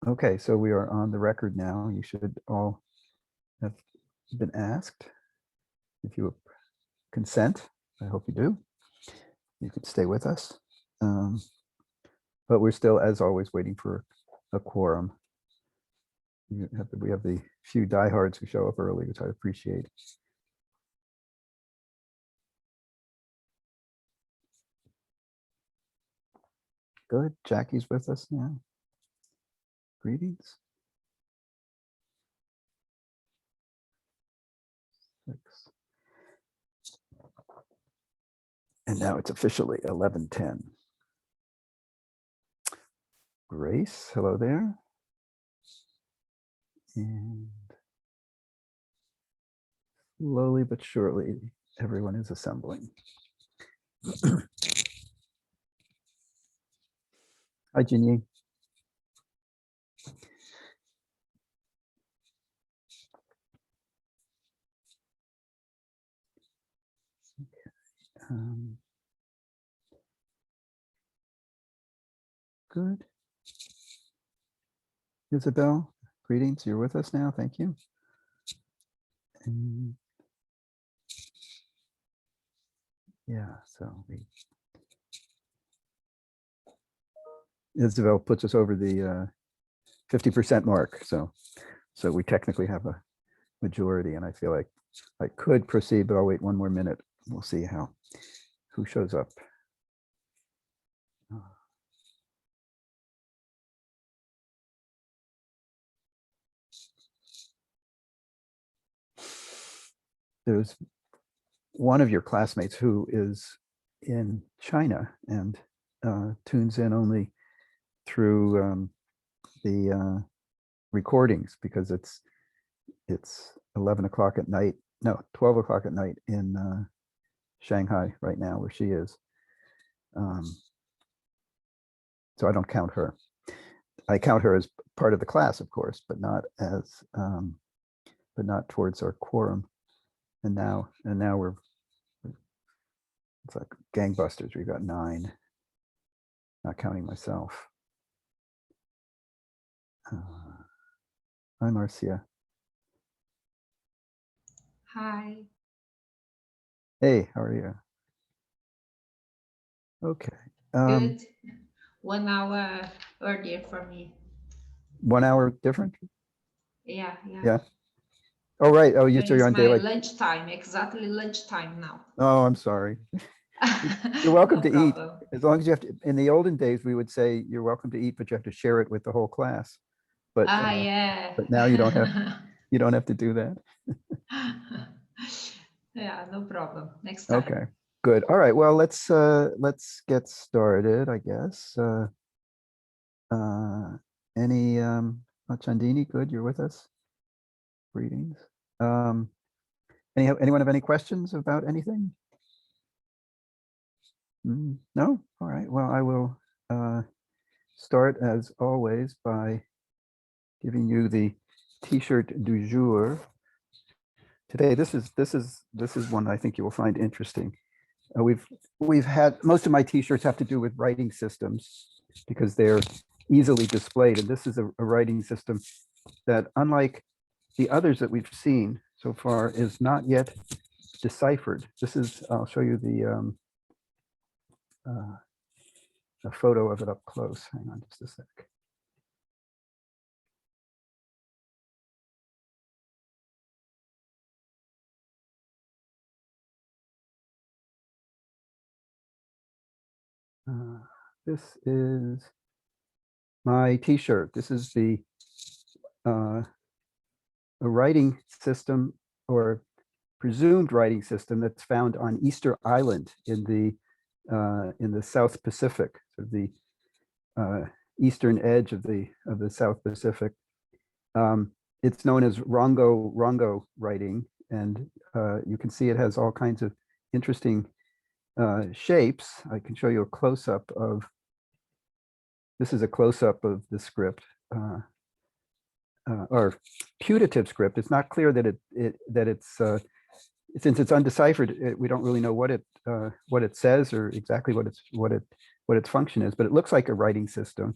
Okay, so we are on the record now. You should all have been asked. If you consent, I hope you do. You could stay with us. But we're still, as always, waiting for a quorum. We have the few diehards who show up early, which I appreciate. Good. Jackie's with us now. Greetings. 6. And now it's officially 11:10. Grace, hello there. And slowly but surely, everyone is assembling. Hi, Jinyi. Good. Isabel, greetings. You're with us now. Thank you. And yeah, so Isabel puts us over the 50% mark. So we technically have a majority, and I feel like I could proceed, but I'll wait one more minute. We'll see who shows up. There's one of your classmates who is in China and tunes in only through the recordings, because it's 11 o'clock at night. No, 12 o'clock at night in Shanghai right now, where she is. So I don't count her. I count her as part of the class, of course, but not as but not towards our quorum. And now we're, it's like gangbusters. We've got 9, not counting myself. Hi, Marcia. Hi. Hey, how are you? Okay. Good. 1 hour earlier for me. 1 hour different? Yeah. Oh, right. Oh, So you're it's on my daylight. lunchtime, exactly lunchtime now. Oh, I'm sorry. You're welcome No to problem. eat. As long as you have to. In the olden days, we would say you're welcome to eat, but you have to share it with the whole class. But Yeah. but now you don't have to do that. Yeah, no problem. Next time. Okay, good. All right. Well, let's get started, I guess. Any Chandini, good, you're with us. Greetings. Anyone have any questions about anything? No? All right. Well, I will start as always by giving you the t-shirt du jour. Today, this is one I think you will find interesting. We've had, most of my t-shirts have to do with writing systems because they're easily displayed, and this is a writing system that, unlike the others that we've seen so far, is not yet deciphered. This is, I'll show you the a photo of it up close. Hang on just a sec. This is my t-shirt. This is the a writing system, or presumed writing system, that's found on Easter Island in the South Pacific, so the eastern edge of the South Pacific. It's known as Rongo writing, and you can see it has all kinds of interesting shapes. I can show you a close-up of, this is a close-up of the script, or putative script. It's not clear that it's since it's undeciphered, we don't really know what it says or exactly what its function is, but it looks like a writing system.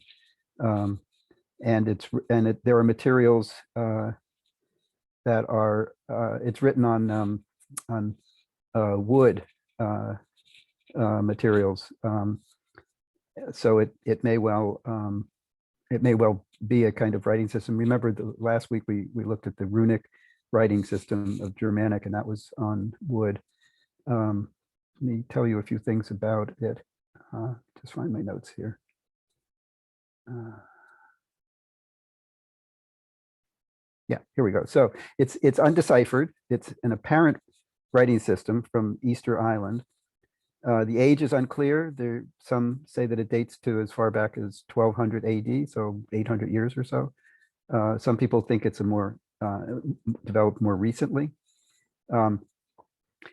there are materials that are it's written on wood materials, so it may well be a kind of writing system. Remember, the last week we looked at the runic writing system of Germanic, and that was on wood. Let me tell you a few things about it. Just find my notes here. Yeah, here we go. So it's undeciphered. It's an apparent writing system from Easter Island. The age is unclear. Some say that it dates to as far back as 1200 AD, so 800 years or so. Some people think it's a more developed more recently.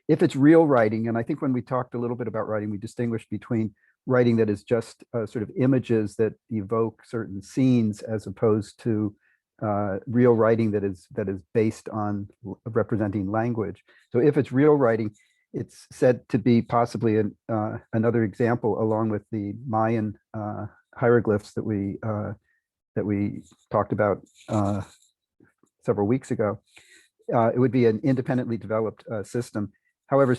If it's real writing, and I think when we talked a little bit about writing, we distinguished between writing that is just sort of images that evoke certain scenes, as opposed to real writing that is based on representing language. So if it's real writing, it's said to be possibly another example, along with the Mayan hieroglyphs that we talked about several weeks ago. It would be an independently developed system. However,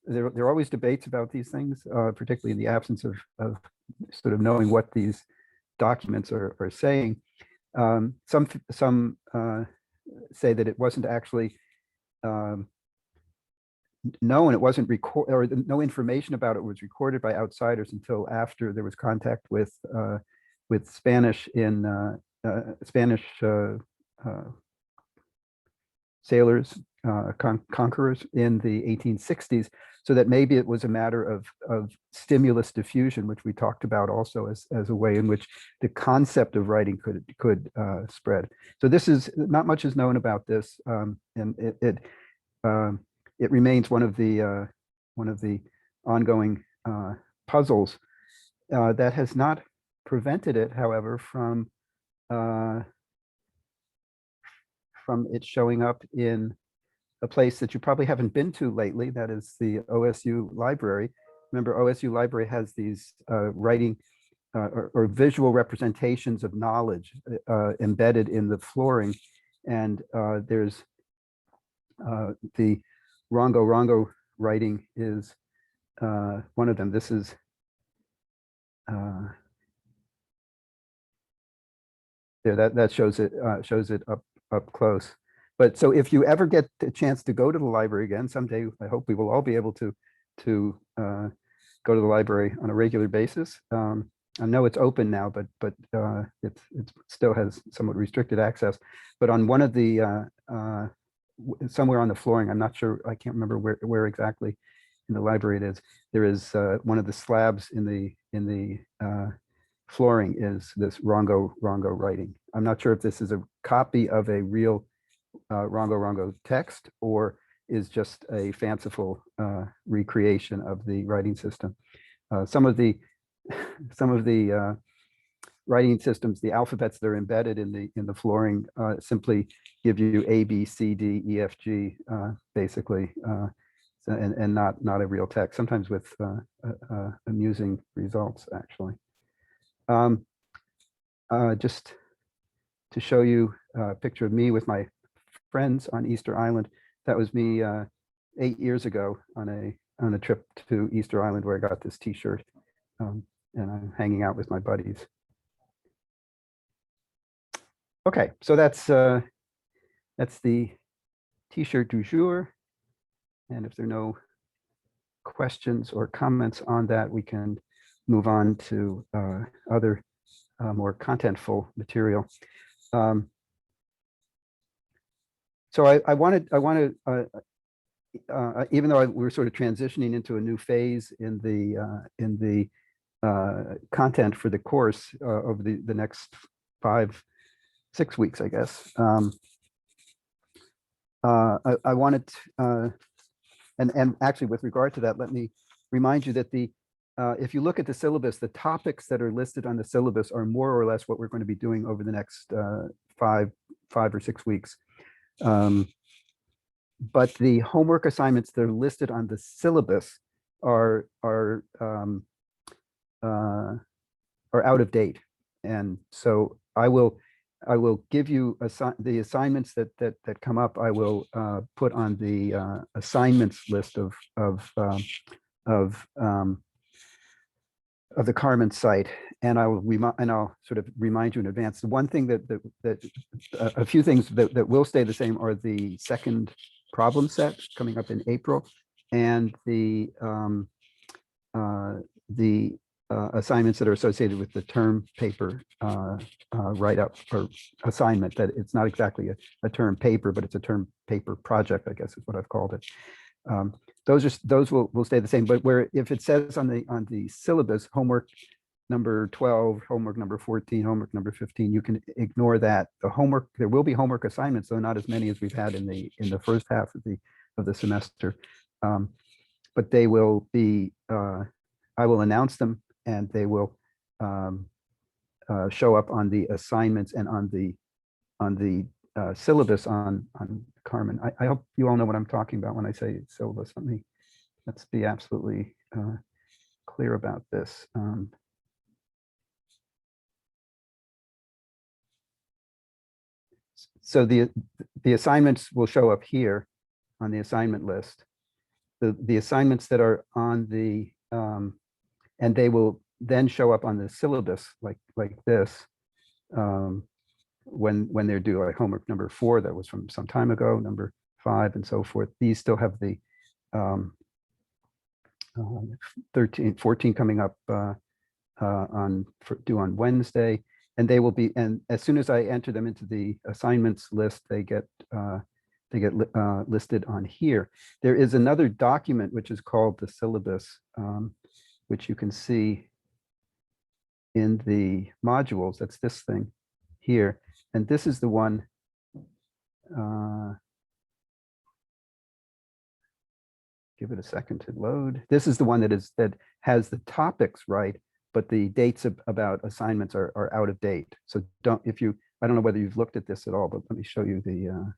there are always debates about these things, particularly in the absence of sort of knowing what these documents are saying. Some say that it wasn't actually known, it wasn't recorded, or no information about it was recorded by outsiders until after there was contact with Spanish sailors, conquerors in the 1860s, so that maybe it was a matter of stimulus diffusion, which we talked about also as a way in which the concept of writing could spread. So this is, not much is known about this, and it remains one of the ongoing puzzles that has not prevented it, however, from it showing up in a place that you probably haven't been to lately. That is the OSU library. Remember, OSU library has these writing or visual representations of knowledge embedded in the flooring. And there's the Rongo writing is one of them. This is there, that shows it up close. But so if you ever get a chance to go to the library again someday, I hope we will all be able to go to the library on a regular basis. I know it's open now, but it still has somewhat restricted access. But on one of the somewhere on the flooring, I'm not sure, I can't remember where exactly in the library it is. There is one of the slabs in the flooring is this Rongo writing. I'm not sure if this is a copy of a real Rongo text, or is just a fanciful recreation of the writing system. Some of the writing systems, the alphabets that are embedded in the flooring simply give you A, B, C, D, E, F, G, basically, and not a real text. Sometimes with amusing results, actually. Just to show you a picture of me with my friends on Easter Island. That was me 8 years ago on a trip to Easter Island, where I got this T-shirt, and I'm hanging out with my buddies. Okay, so that's the T-shirt du jour, and if there are no questions or comments on that, we can move on to other more contentful material. So I want to, even though we're sort of transitioning into a new phase in the content for the course over the next 5-6 weeks, I guess. I wanted, and actually with regard to that, let me remind you that if you look at the syllabus, the topics that are listed on the syllabus are more or less what we're going to be doing over the next 5 or 6 weeks. But the homework assignments that are listed on the syllabus are out of date, and so I will give you the assignments that come up. I will put on the assignments list of the Carmen site, and I'll sort of remind you in advance. The one thing that a few things that will stay the same are the second problem set coming up in April, and the assignments that are associated with the term paper write-up or assignment. That it's not exactly a term paper, but it's a term paper project, I guess is what I've called it. Those will stay the same, but where if it says on the syllabus homework number 12, homework number 14, homework number 15, you can ignore that. The homework, there will be homework assignments, though not as many as we've had in the first half of the semester, but they will be. I will announce them, and they will show up on the assignments and on the syllabus on Carmen. I hope you all know what I'm talking about when I say syllabus. Let's be absolutely clear about this. So the assignments will show up here on the assignment list. The assignments that are on the and they will then show up on the syllabus like this. When they're due, like homework number 4, that was from some time ago, number 5, and so forth. These still have the 13, 14 coming up due on Wednesday, and they will be. And as soon as I enter them into the assignments list, they get listed on here. There is another document which is called the syllabus, which you can see in the modules. That's this thing here. And this is the one, give it a second to load. This is the one that has the topics right, but the dates about assignments are out of date. So I don't know whether you've looked at this at all, but let me show you the,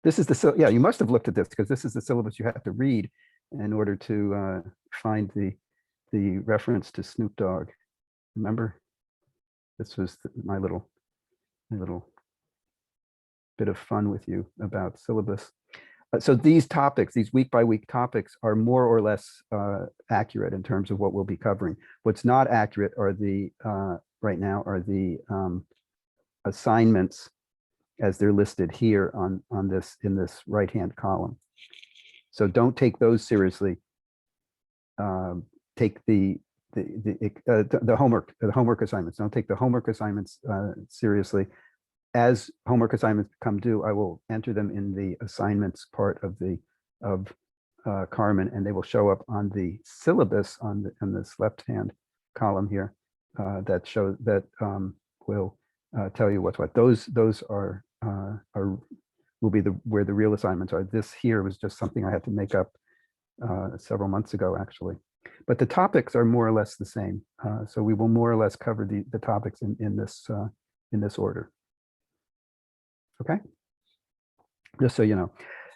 this is yeah, you must have looked at this because this is the syllabus you have to read in order to find the reference to Snoop Dogg. Remember, this was my little bit of fun with you about syllabus. So these topics, these week by week topics, are more or less accurate in terms of what we'll be covering. What's not accurate are the right now are the assignments as they're listed here in this right hand column. So don't take those seriously. Take the homework assignments. Don't take the homework assignments seriously. As homework assignments come due, I will enter them in the assignments part of Carmen, and they will show up on the syllabus on this left-hand column here. That will tell you what's what. Those will be where the real assignments are. This here was just something I had to make up several months ago, actually. But the topics are more or less the same. So we will more or less cover the topics in this order. Okay. Just so you know,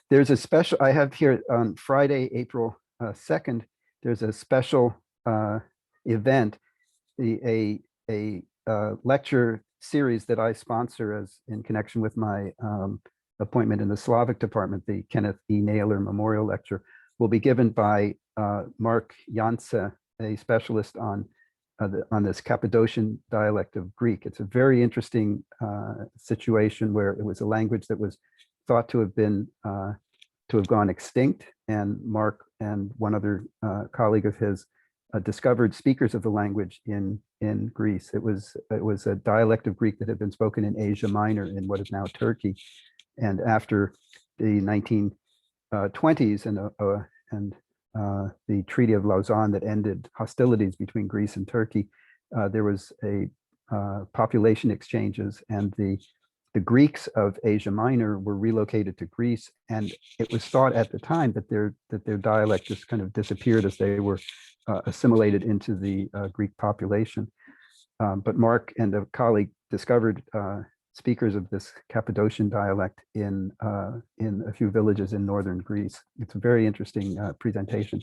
there's a special. I have here on Friday, April 2nd. There's a special event, a lecture series that I sponsor in connection with my appointment in the Slavic department. The Kenneth E. Naylor Memorial Lecture will be given by Mark Janse, a specialist on this Cappadocian dialect of Greek. It's a very interesting situation where it was a language that was thought to have gone extinct, and Mark and one other colleague of his discovered speakers of the language in Greece. It was a dialect of Greek that had been spoken in Asia Minor, in what is now Turkey, and after the 1920s and the Treaty of Lausanne that ended hostilities between Greece and Turkey, there was a population exchanges, and the Greeks of Asia Minor were relocated to Greece, and it was thought at the time that their dialect just kind of disappeared as they were assimilated into the Greek population. But Mark and a colleague discovered speakers of this Cappadocian dialect in a few villages in northern Greece. It's a very interesting presentation.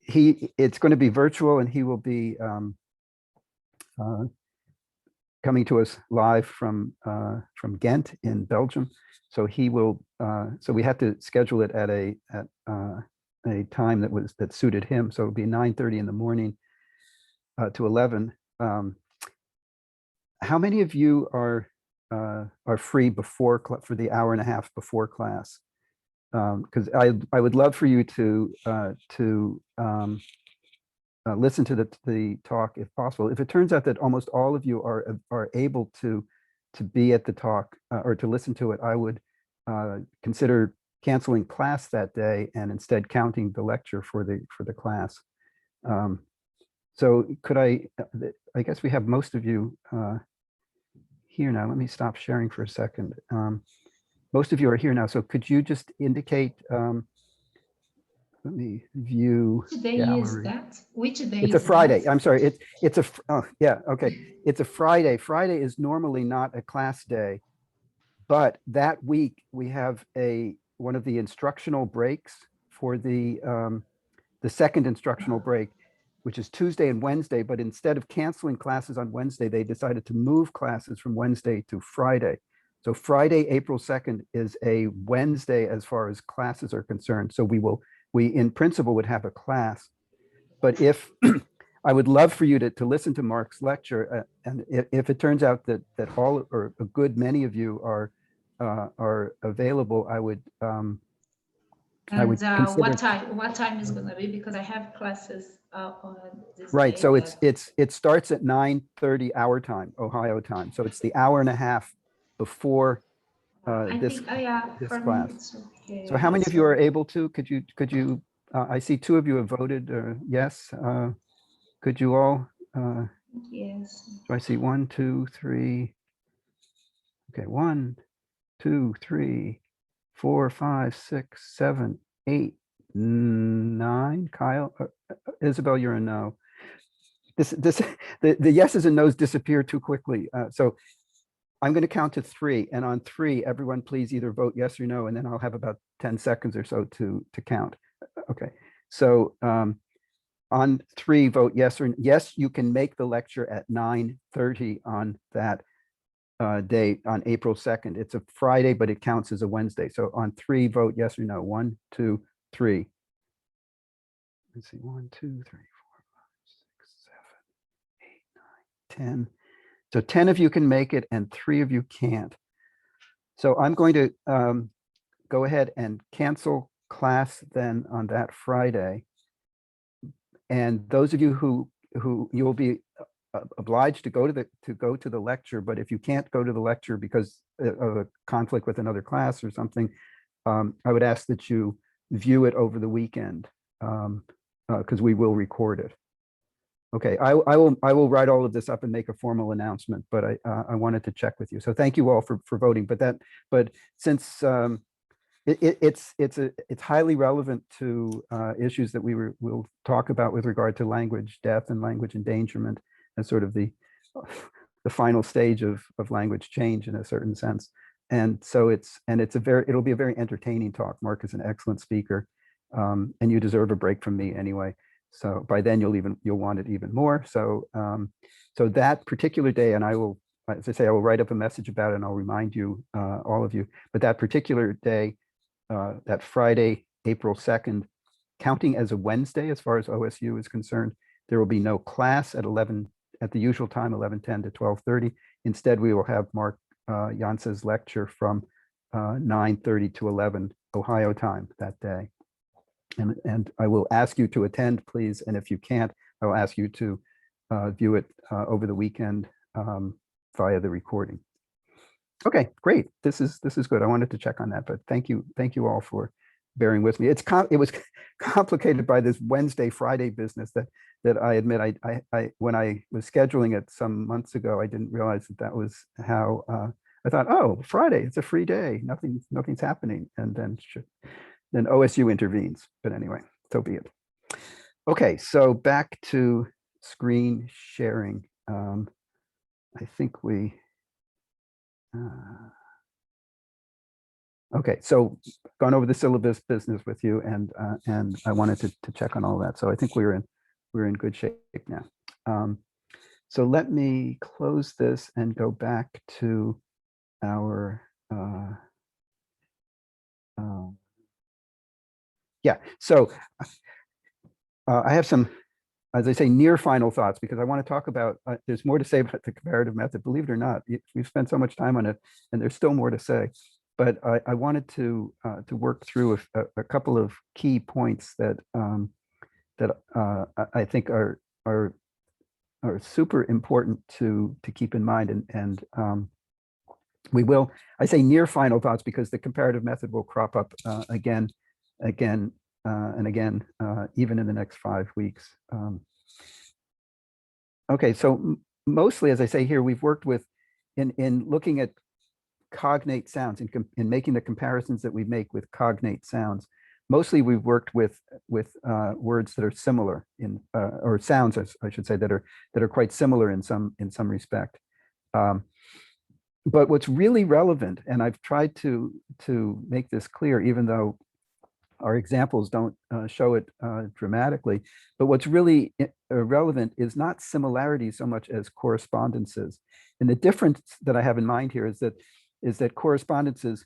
it's going to be virtual, and he will be coming to us live from Ghent in Belgium. So he will. So we had to schedule it at a time that suited him. So it'll be 9:30 in the morning to 11. How many of you are free before for the hour and a half before class? Because I would love for you to listen to the talk if possible. If it turns out that almost all of you are able to be at the talk or to listen to it, I would consider canceling class that day and instead counting the lecture for the class. So could I guess we have most of you here now. Let me stop sharing for a second. Most of you are here now, so could you just indicate, let me view Which day is gallery. that? Which day It's a is Friday. that? I'm sorry. Oh yeah, okay. It's a Friday. Friday is normally not a class day, but that week we have one of the instructional breaks for the second instructional break, which is Tuesday and Wednesday. But instead of canceling classes on Wednesday, they decided to move classes from Wednesday to Friday. So Friday, April 2nd is a Wednesday as far as classes are concerned. So we in principle would have a class, but if I would love for you to listen to Mark's lecture, and if it turns out that all or a good many of you are available, I would And consider. what time is gonna be? Because I have classes on this Right. day. So but it starts at 9:30 our time, Ohio time. So it's the hour and a half before I this think, yeah, this for me class. it's okay. So how many of you are able to? Could you? I see two of you have voted yes. Could you all? Yes. So I see 1, 2, 3. Okay, 1, 2, 3, 4, 5, 6, 7, 8, 9. Kyle, Isabel, you're a no. The yeses and nos disappear too quickly. So I'm going to count to 3, and on 3, everyone please either vote yes or no, and then I'll have about 10 seconds or so to count. Okay, so on 3, vote yes or yes. You can make the lecture at 9:30 on that date on April 2nd. It's a Friday, but it counts as a Wednesday. So on 3, vote yes or no. 1, 2, 3. Let's see, 1, 2, 3, 4, 5, 6, 7, 8, 9, 10. So 10 of you can make it and 3 of you can't. So I'm going to go ahead and cancel class then on that Friday. And those of you who you will be obliged to go to the lecture, but if you can't go to the lecture because of a conflict with another class or something, I would ask that you view it over the weekend, because we will record it. Okay, I will write all of this up and make a formal announcement, but I wanted to check with you. So thank you all for voting. But since it's highly relevant to issues that we'll talk about with regard to language death and language endangerment as sort of the final stage of language change in a certain sense. And so it'll be a very entertaining talk. Mark is an excellent speaker, and you deserve a break from me anyway. So by then you'll want it even more. So so that particular day, and I will, as I say, I will write up a message about it and I'll remind you, all of you, but that particular day, that Friday, April 2nd, counting as a Wednesday as far as OSU is concerned, there will be no class at the usual time, 11:10 to 12:30. Instead, we will have Mark Jance's lecture from 9:30 to 11 Ohio time that day. And I will ask you to attend, please. And if you can't, I will ask you to view it over the weekend via the recording. Okay, great. This is good. I wanted to check on that, but thank you all for bearing with me. It was complicated by this Wednesday, Friday business that I admit I when I was scheduling it some months ago, I didn't realize that was how I thought, oh, Friday, it's a free day. Nothing's happening. And then OSU intervenes. But anyway, so be it. Okay, so back to screen sharing. I think we Okay, so gone over the syllabus business with you, and I wanted to check on all that. So I think we're in good shape now. So let me close this and go back to our yeah. So I have some, as I say, near final thoughts, because I want to talk about, there's more to say about the comparative method. Believe it or not, we've spent so much time on it, and there's still more to say. But I wanted to work through a couple of key points that I think are super important to keep in mind, and we will. I say near final thoughts because the comparative method will crop up again, and again, even in the next 5 weeks. Okay, so mostly, as I say here, we've worked with in looking at cognate sounds, in making the comparisons that we make with cognate sounds. Mostly we've worked with words that are similar in or sounds, I should say, that are quite similar in some respect. But what's really relevant, and I've tried to make this clear, even though our examples don't show it dramatically, but what's really relevant is not similarities so much as correspondences. And the difference that I have in mind here is that correspondences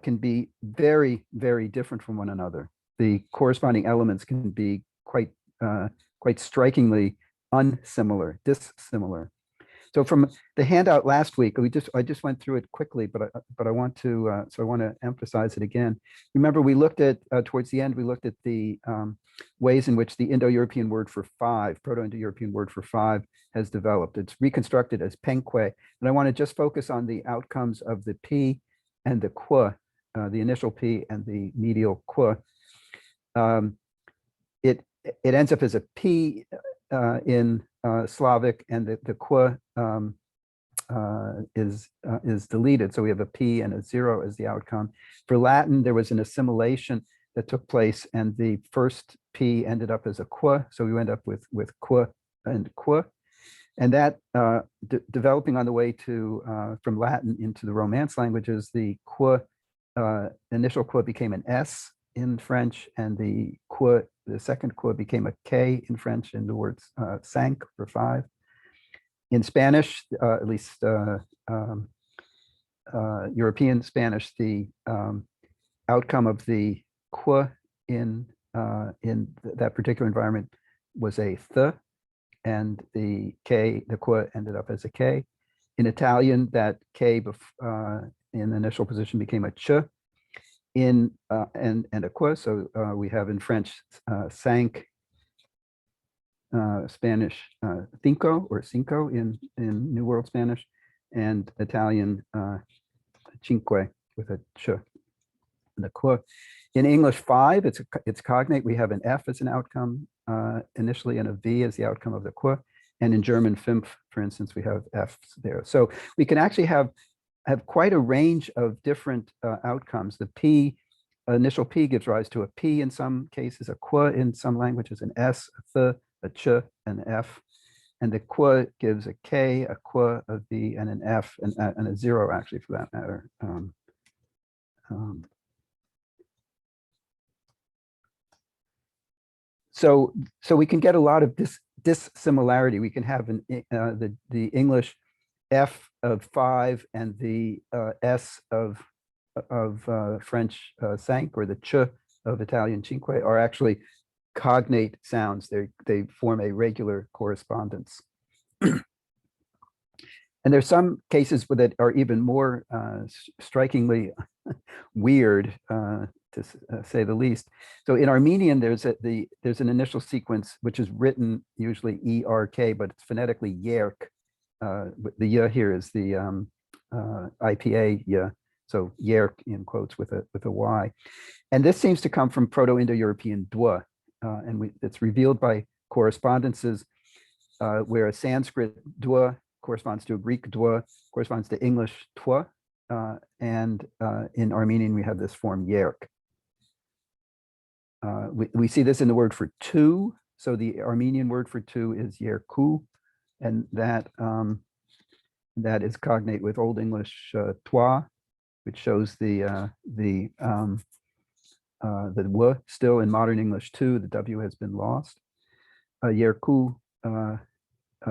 can be very, very different from one another. The corresponding elements can be quite strikingly unsimilar, dissimilar. So from the handout last week, I just went through it quickly, but I want to so I want to emphasize it again. Remember, we looked at towards the end, we looked at the ways in which the Indo-European word for five, Proto-Indo-European word for five, has developed. It's reconstructed as penque, and I want to just focus on the outcomes of the p and the qu, the initial p and the medial qu. It ends up as a p in Slavic, and the qu is deleted. So we have a p and a 0 as the outcome. For Latin, there was an assimilation that took place, and the first p ended up as a qu. So we end up with qu and qu. And that developing on the way to from Latin into the Romance languages, the qu, initial qu became an s in French, and the qu, the second qu, became a k in French in the words cinq for five. In Spanish, at least European Spanish, the outcome of the qu in that particular environment was a th, and the k, the qu, ended up as a k. In Italian, that k in the initial position became a ch in and a qu. So we have in French cinq, Spanish cinco or cinco in New World Spanish, and Italian cinque with a ch and a qu. In English, five, it's cognate. We have an f as an outcome initially, and a v as the outcome of the qu. And in German, fünf, for instance, we have f's there. So we can actually have quite a range of different outcomes. The p, initial p, gives rise to a p in some cases, a qu in some languages, an s, a th, a ch, an f, and the qu gives a k, a qu, a v, and an f, and a 0, actually, for that matter. So we can get a lot of dissimilarity. We can have the English f of five and the s of French cinq, or the ch of Italian cinque, are actually cognate sounds. They form a regular correspondence. And there's some cases that are even more strikingly weird, to say the least. So in Armenian, there's an initial sequence which is written usually ERK, but it's phonetically yerk. The y here is the IPA y, so yerk in quotes with a y. And this seems to come from Proto-Indo-European dwa, and it's revealed by correspondences where a Sanskrit dwa corresponds to a Greek dwa, corresponds to English twa, and in Armenian we have this form yerk. We see this in the word for two. So the Armenian word for two is yerku, and that is cognate with Old English toi. which shows the w still in modern English too. The w has been lost. Yerku,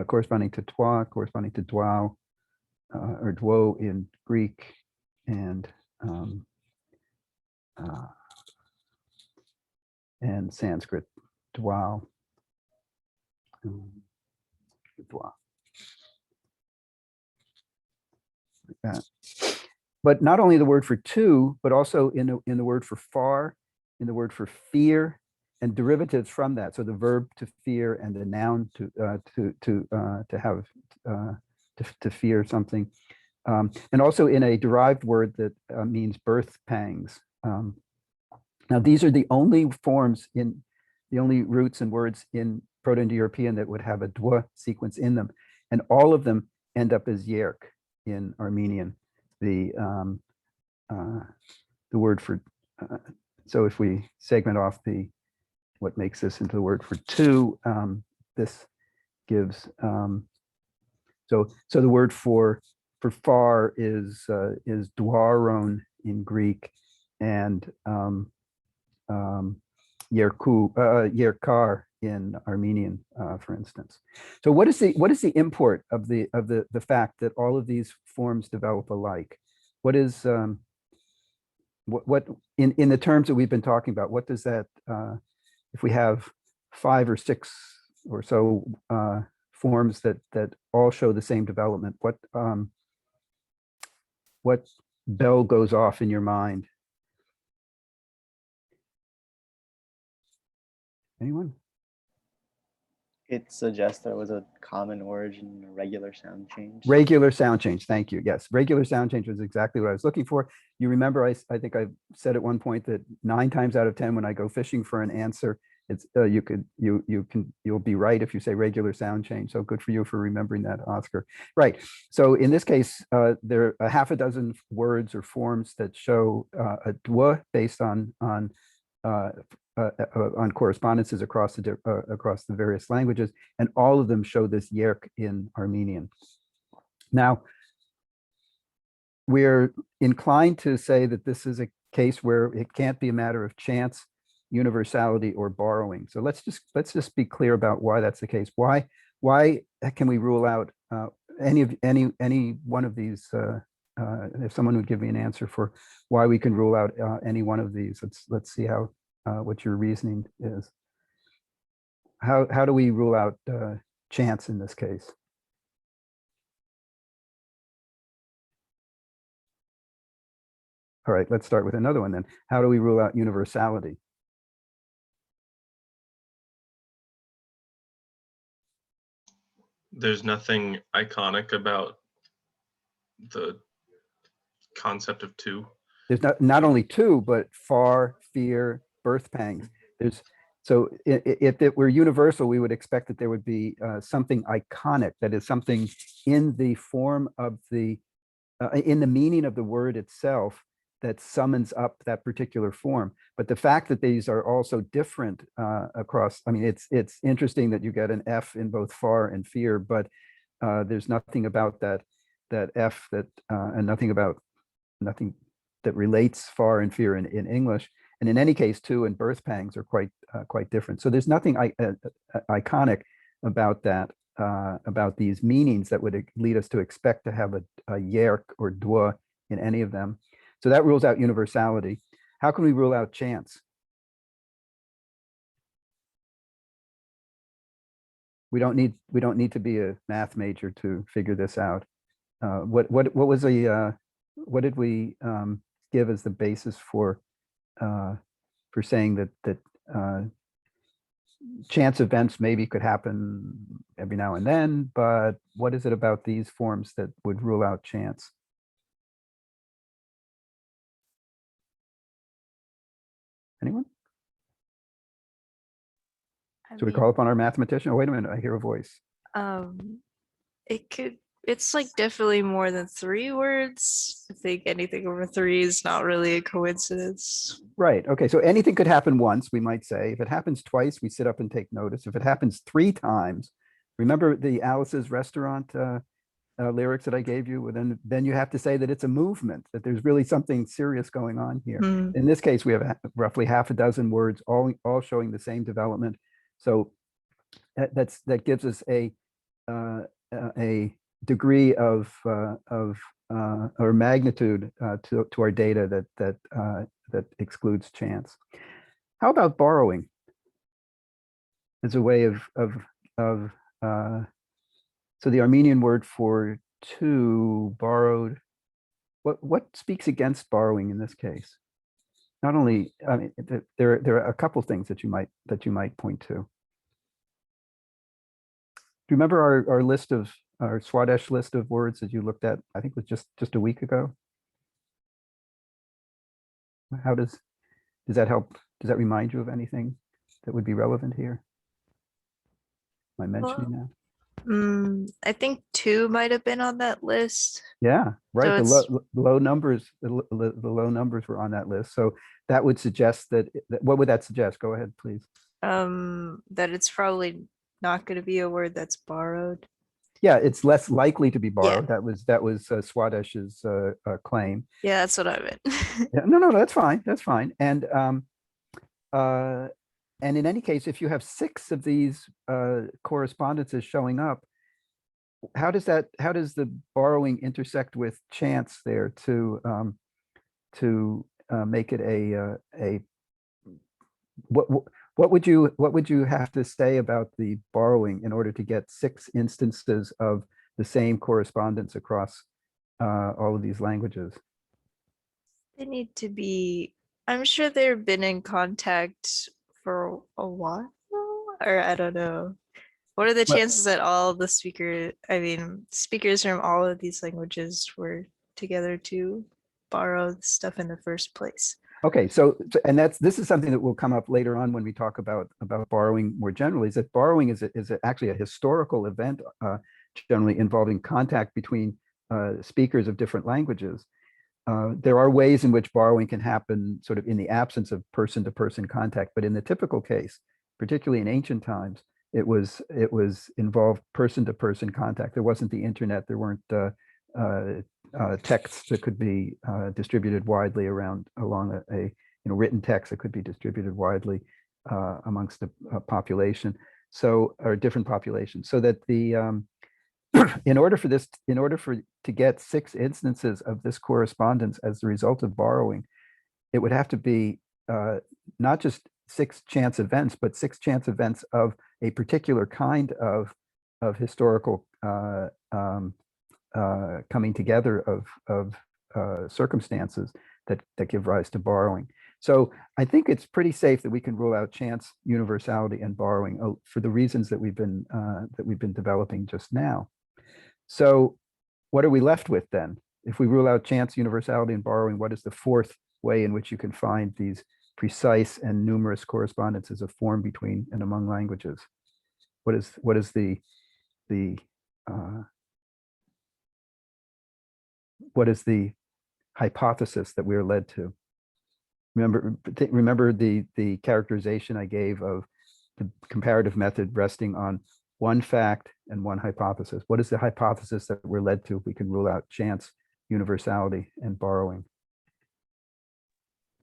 corresponding to toi, corresponding to dwao, or dwo in Greek, and Sanskrit, dwao. Dwa. Like that. But not only the word for two, but also in the word for far, in the word for fear, and derivatives from that. So the verb to fear and the noun to have to fear something, and also in a derived word that means birth pangs. Now these are the only forms in the only roots and words in Proto-Indo-European that would have a dwa sequence in them, and all of them end up as yerk in Armenian. The word for so if we segment off what makes this into the word for two, this gives so the word for far is dwaron in Greek, and yerkar in Armenian, for instance. So what is the import of the fact that all of these forms develop alike? What is what in the terms that we've been talking about? What does that if we have 5 or 6 or so forms that all show the same development? What bell goes off in your mind? Anyone? It suggests there was a common origin, a regular sound change. Regular sound change. Thank you. Yes, regular sound change was exactly what I was looking for. You remember, I think I said at one point that 9 times out of 10, when I go fishing for an answer, it's you'll be right if you say regular sound change. So good for you for remembering that, Oscar. Right. So in this case, there are 6 words or forms that show a dwa based on correspondences across the various languages, and all of them show this yerk in Armenian. Now, we're inclined to say that this is a case where it can't be a matter of chance, universality, or borrowing. So let's just be clear about why that's the case. Why can we rule out any one of these? If someone would give me an answer for why we can rule out any one of these, let's see how what your reasoning is. How do we rule out chance in this case? All right, let's start with another one then. How do we rule out universality? There's nothing iconic about the concept of two. There's not only two, but far, fear, birth pangs. So if it were universal, we would expect that there would be something iconic, that is something in the form of in the meaning of the word itself that summons up that particular form. But the fact that these are also different across, I mean, it's interesting that you get an F in both far and fear, but there's nothing about that F and nothing that relates far and fear in English. And in any case, two and birth pangs are quite different. So there's nothing iconic about that, about these meanings that would lead us to expect to have a yerk or dwa in any of them. So that rules out universality. How can we rule out chance? We don't need to be a math major to figure this out. What did we give as the basis for saying that chance events maybe could happen every now and then, but what is it about these forms that would rule out chance? Anyone? So we call upon our mathematician. Oh, wait a minute, I hear a voice. It's like definitely more than 3 words. I think anything over 3 is not really a coincidence. Right. Okay. So anything could happen once, we might say. If it happens twice, we sit up and take notice. If it happens 3 times, remember the Alice's restaurant lyrics that I gave you, well, then you have to say that it's a movement, that there's really something serious going on here. Hmm. In this case, we have roughly half a dozen words, all showing the same development. So that gives us a degree of or magnitude to our data that excludes chance. How about borrowing as a way of so the Armenian word for to, borrowed, what speaks against borrowing in this case? Not only, I mean, there are a couple things that you might point to. Do you remember our list of our Swadesh list of words that you looked at? I think it was just a week ago. How does that help? Does that remind you of anything that would be relevant here? Am I mentioning that? I think 2 might have been on that list. Yeah, right. The it's- low numbers, the low numbers were on that list. So that would suggest that. What would that suggest? Go ahead, please. That it's probably not going to be a word that's borrowed. Yeah, it's less likely to be Yeah. borrowed. That was Swadesh's claim. Yeah, that's what I meant. Yeah, no, that's fine. That's fine. And in any case, if you have 6 of these correspondences showing up, how does the borrowing intersect with chance there to make it a what would you have to say about the borrowing in order to get 6 instances of the same correspondence across all of these languages? They need to be, I'm sure they've been in contact for a while, or I don't know. What are the Well- chances that all the speakers from all of these languages were together to borrow stuff in the first place? Okay, and this is something that will come up later on when we talk about borrowing more generally, is that borrowing is actually a historical event, generally involving contact between speakers of different languages. There are ways in which borrowing can happen sort of in the absence of person-to-person contact, but in the typical case, particularly in ancient times, it was involved person-to-person contact. There wasn't the internet. There weren't texts that could be distributed widely along a written text that could be distributed widely amongst the population, or different populations, so that the in order to get 6 instances of this correspondence as the result of borrowing, it would have to be not just 6 chance events, but 6 chance events of a particular kind of historical coming together of circumstances that give rise to borrowing. So I think it's pretty safe that we can rule out chance, universality, and borrowing for the reasons that we've been developing just now. So what are we left with then? If we rule out chance, universality, and borrowing, what is the 4th way in which you can find these precise and numerous correspondences of form between and among languages? What is the hypothesis that we are led to? Remember the characterization I gave of the comparative method resting on 1 fact and 1 hypothesis. What is the hypothesis that we're led to if we can rule out chance, universality, and borrowing?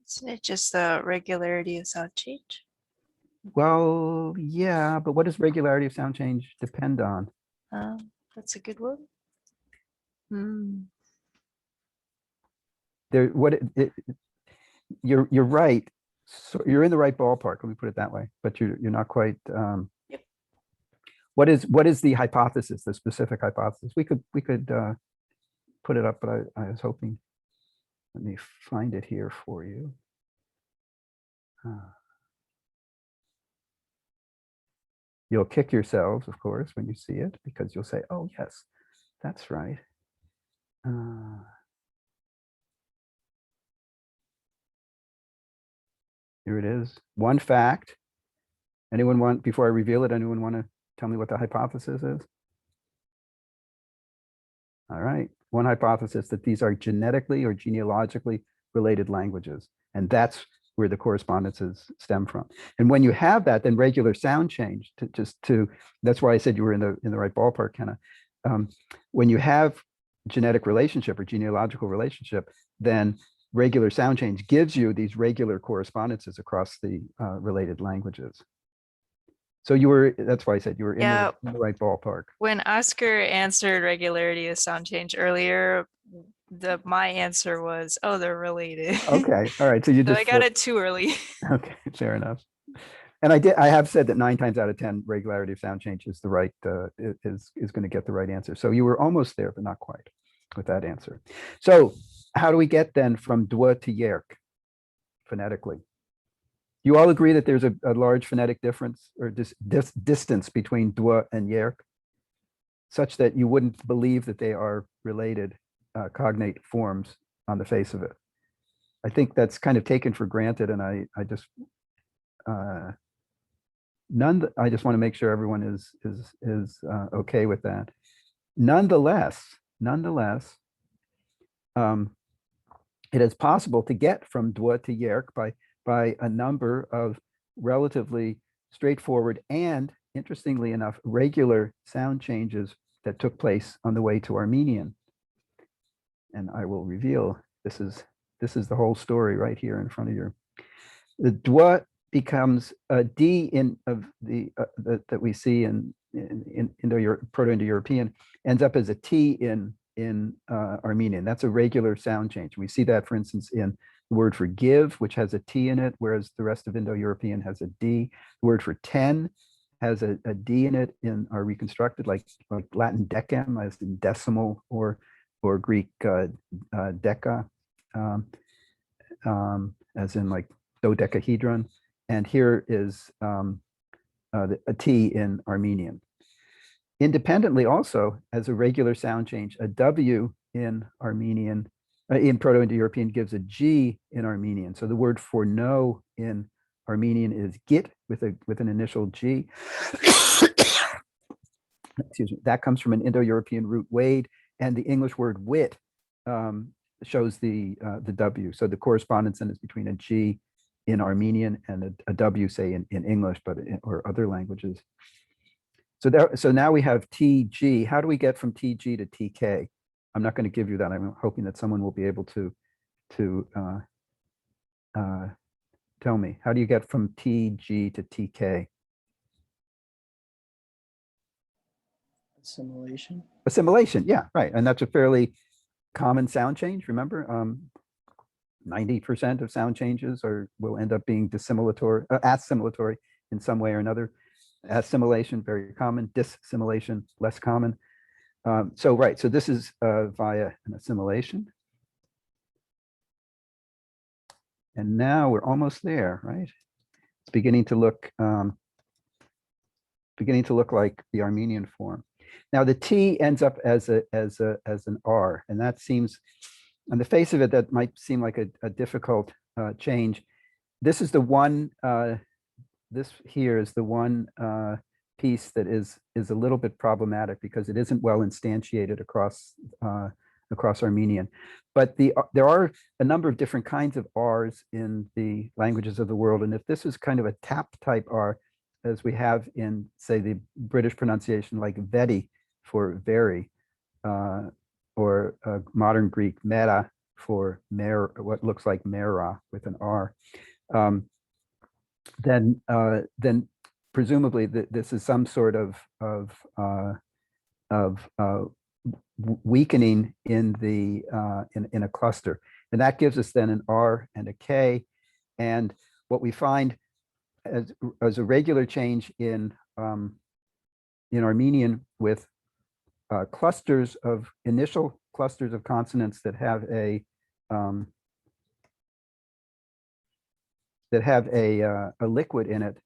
Isn't it just the regularity of sound change? Well, yeah, but what does regularity of sound change depend on? That's a good one. Hmm. You're right. So you're in the right ballpark. Let me put it that way. But you're not quite. Yep. What is the hypothesis? The specific hypothesis? We could put it up, but I was hoping. Let me find it here for you. You'll kick yourselves, of course, when you see it, because you'll say, "Oh yes, that's right." Here it is. 1 fact. Anyone want, before I reveal it, anyone want to tell me what the hypothesis is? All right. 1 hypothesis that these are genetically or genealogically related languages. And that's where the correspondences stem from. And when you have that, then regular sound change that's why I said you were in the right ballpark, Kenna. when you have genetic relationship or genealogical relationship, then regular sound change gives you these regular correspondences across the related languages. So that's why I said you were in the right ballpark. When Oscar answered regularity of sound change earlier, my answer was, oh, they're related. Okay, all right. So you So just I got it too early. Okay, fair enough. And I have said that 9 times out of 10 regularity of sound change is the right is going to get the right answer. So you were almost there, but not quite with that answer. So how do we get then from dwa to yerk phonetically? You all agree that there's a large phonetic difference or distance between dwa and yerk, such that you wouldn't believe that they are related cognate forms on the face of it. I think that's kind of taken for granted, and I just I just want to make sure everyone is okay with that. Nonetheless, it is possible to get from dwa to yerk by a number of relatively straightforward and, interestingly enough, regular sound changes that took place on the way to Armenian. And I will reveal this is the whole story right here in front of you. The dwa becomes a D in of the that we see in Proto-Indo-European ends up as a T in Armenian. That's a regular sound change. We see that, for instance, in the word for give, which has a T in it, whereas the rest of Indo-European has a D. The word for 10 has a D in it in our reconstructed, like Latin decem, as in decimal, or Greek deca, as in like dodecahedron. And here is a T in Armenian. Independently also, as a regular sound change, a W in Armenian, in Proto-Indo-European gives a G in Armenian. So the word for no in Armenian is git with an initial G. Excuse me. That comes from an Indo-European root wade, and the English word wit shows the W. So the correspondence then is between a G in Armenian and a W, say in English, or other languages. So now we have TG. How do we get from TG to TK? I'm not going to give you that. I'm hoping that someone will be able to tell me. How do you get from TG to TK? Assimilation. Assimilation, yeah, right. And that's a fairly common sound change. Remember, 90% of sound changes will end up being assimilatory in some way or another. Assimilation, very common. Dissimilation, less common. So this is via an assimilation. And now we're almost there, right? It's beginning to look like the Armenian form. Now the T ends up as an R, and that seems, on the face of it, that might seem like a difficult change. This is the one. This here is the one piece that is a little bit problematic because it isn't well instantiated across Armenian. But there are a number of different kinds of R's in the languages of the world, and if this is kind of a tap type R, as we have in, say, the British pronunciation, like vedi for very, or modern Greek mera for mer, what looks like mera with an R. Then presumably this is some sort of weakening in a cluster, and that gives us then an R and a K. And what we find as a regular change in Armenian with initial clusters of consonants that have a liquid in it,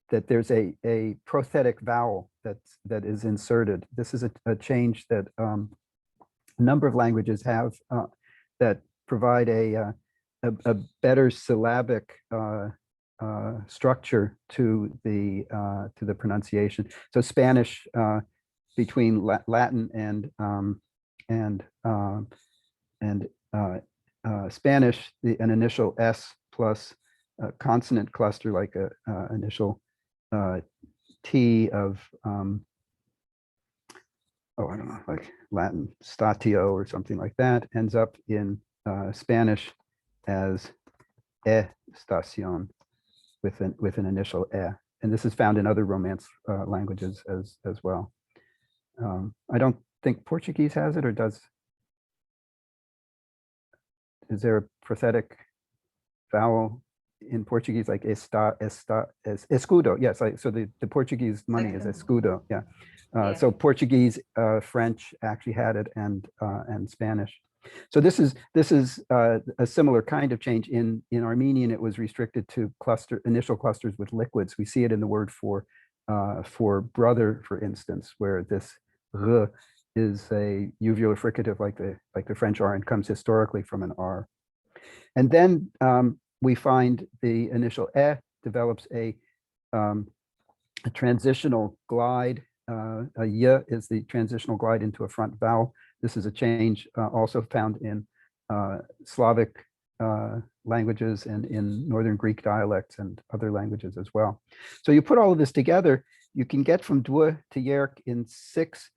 that there's a prothetic vowel that is inserted. This is a change that a number of languages have that provide a better syllabic structure to the pronunciation. So Spanish, between Latin and Spanish, an initial S plus a consonant cluster, like a initial T of oh, I don't know, like Latin statio or something like that, ends up in Spanish as estación with an initial e. And this is found in other Romance languages as well. I don't think Portuguese has it, or does. Is there a prosthetic vowel in Portuguese like escudo? Yes, so the Portuguese money is escudo. Yeah. Yeah. So Portuguese, French actually had it, and Spanish. So this is a similar kind of change. In Armenian, it was restricted to initial clusters with liquids. We see it in the word for brother, for instance, where this r is a uvular fricative like the French R, and comes historically from an R. And then we find the initial e develops a transitional glide. A y is the transitional glide into a front vowel. This is a change also found in Slavic languages and in Northern Greek dialects and other languages as well. So you put all of this together, you can get from dwa to yerk in 6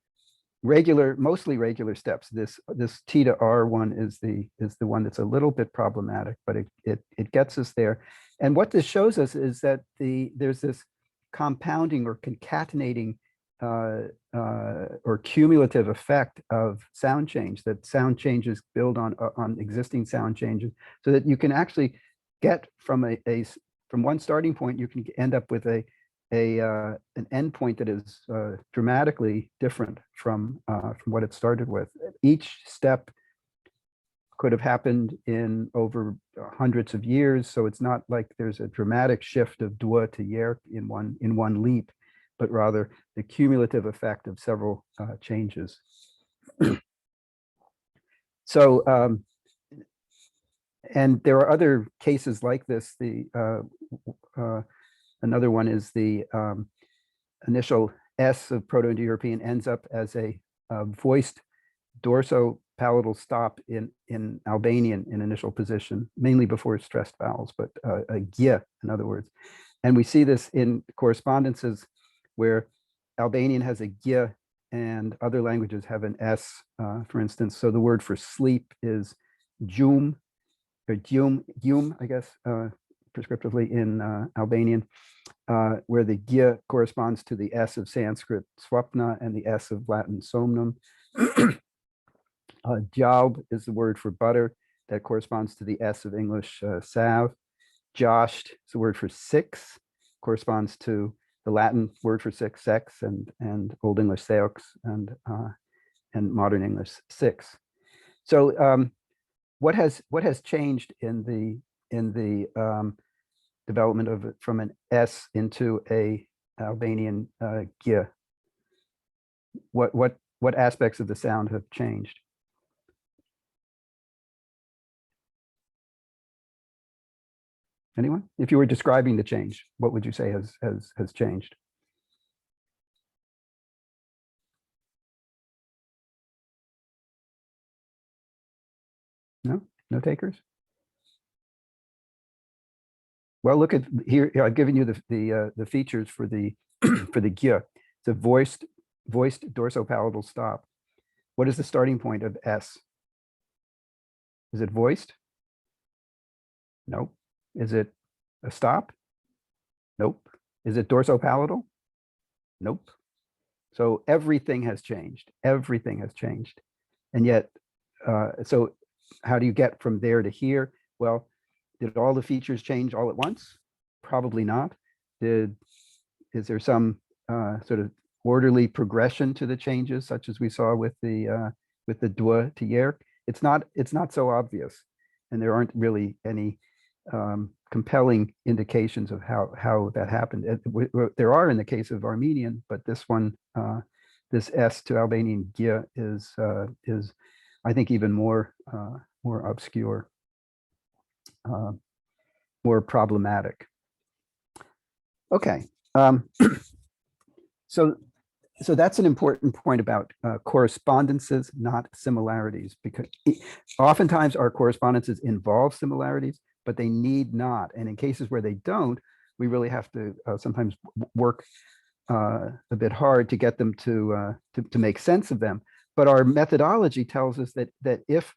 mostly regular steps. This T to R one is the one that's a little bit problematic, but it gets us there. And what this shows us is that there's this compounding or concatenating or cumulative effect of sound change, that sound changes build on existing sound changes, so that you can actually get from from one starting point, you can end up with an endpoint that is dramatically different from what it started with. Each step could have happened in over hundreds of years, so it's not like there's a dramatic shift of dwa to yerk in one leap, but rather the cumulative effect of several changes. So, and there are other cases like this. Another one is the initial S of Proto-Indo-European ends up as a voiced dorsopalatal stop in Albanian in initial position, mainly before stressed vowels, but a gya, in other words. And we see this in correspondences where Albanian has a gya and other languages have an S, for instance. So the word for sleep is gjum, or gjum, I guess, prescriptively in Albanian, where the gya corresponds to the S of Sanskrit swapna and the S of Latin somnum. Jaub is the word for butter that corresponds to the S of English salve. Joshed is the word for 6, corresponds to the Latin word for 6, sex, and Old English seux, and Modern English 6. So what has changed in the development of it from an S into a Albanian gya? What aspects of the sound have changed? Anyone? If you were describing the change, what would you say has changed? No? No takers? Well, look at here. I've given you the features for the for the gya. It's a voiced dorsopalatal stop. What is the starting point of S? Is it voiced? Nope. Is it a stop? Nope. Is it dorsopalatal? Nope. So everything has changed. Everything has changed. And yet, so how do you get from there to here? Well, did all the features change all at once? Probably not. Is there some sort of orderly progression to the changes, such as we saw with the dwa to yerk? It's not so obvious, and there aren't really any compelling indications of how that happened. There are in the case of Armenian, but this one, this S to Albanian gya is I think even more obscure, more problematic. Okay, so that's an important point about correspondences, not similarities, because oftentimes our correspondences involve similarities, but they need not. And in cases where they don't, we really have to sometimes work a bit hard to get them to make sense of them. But our methodology tells us that if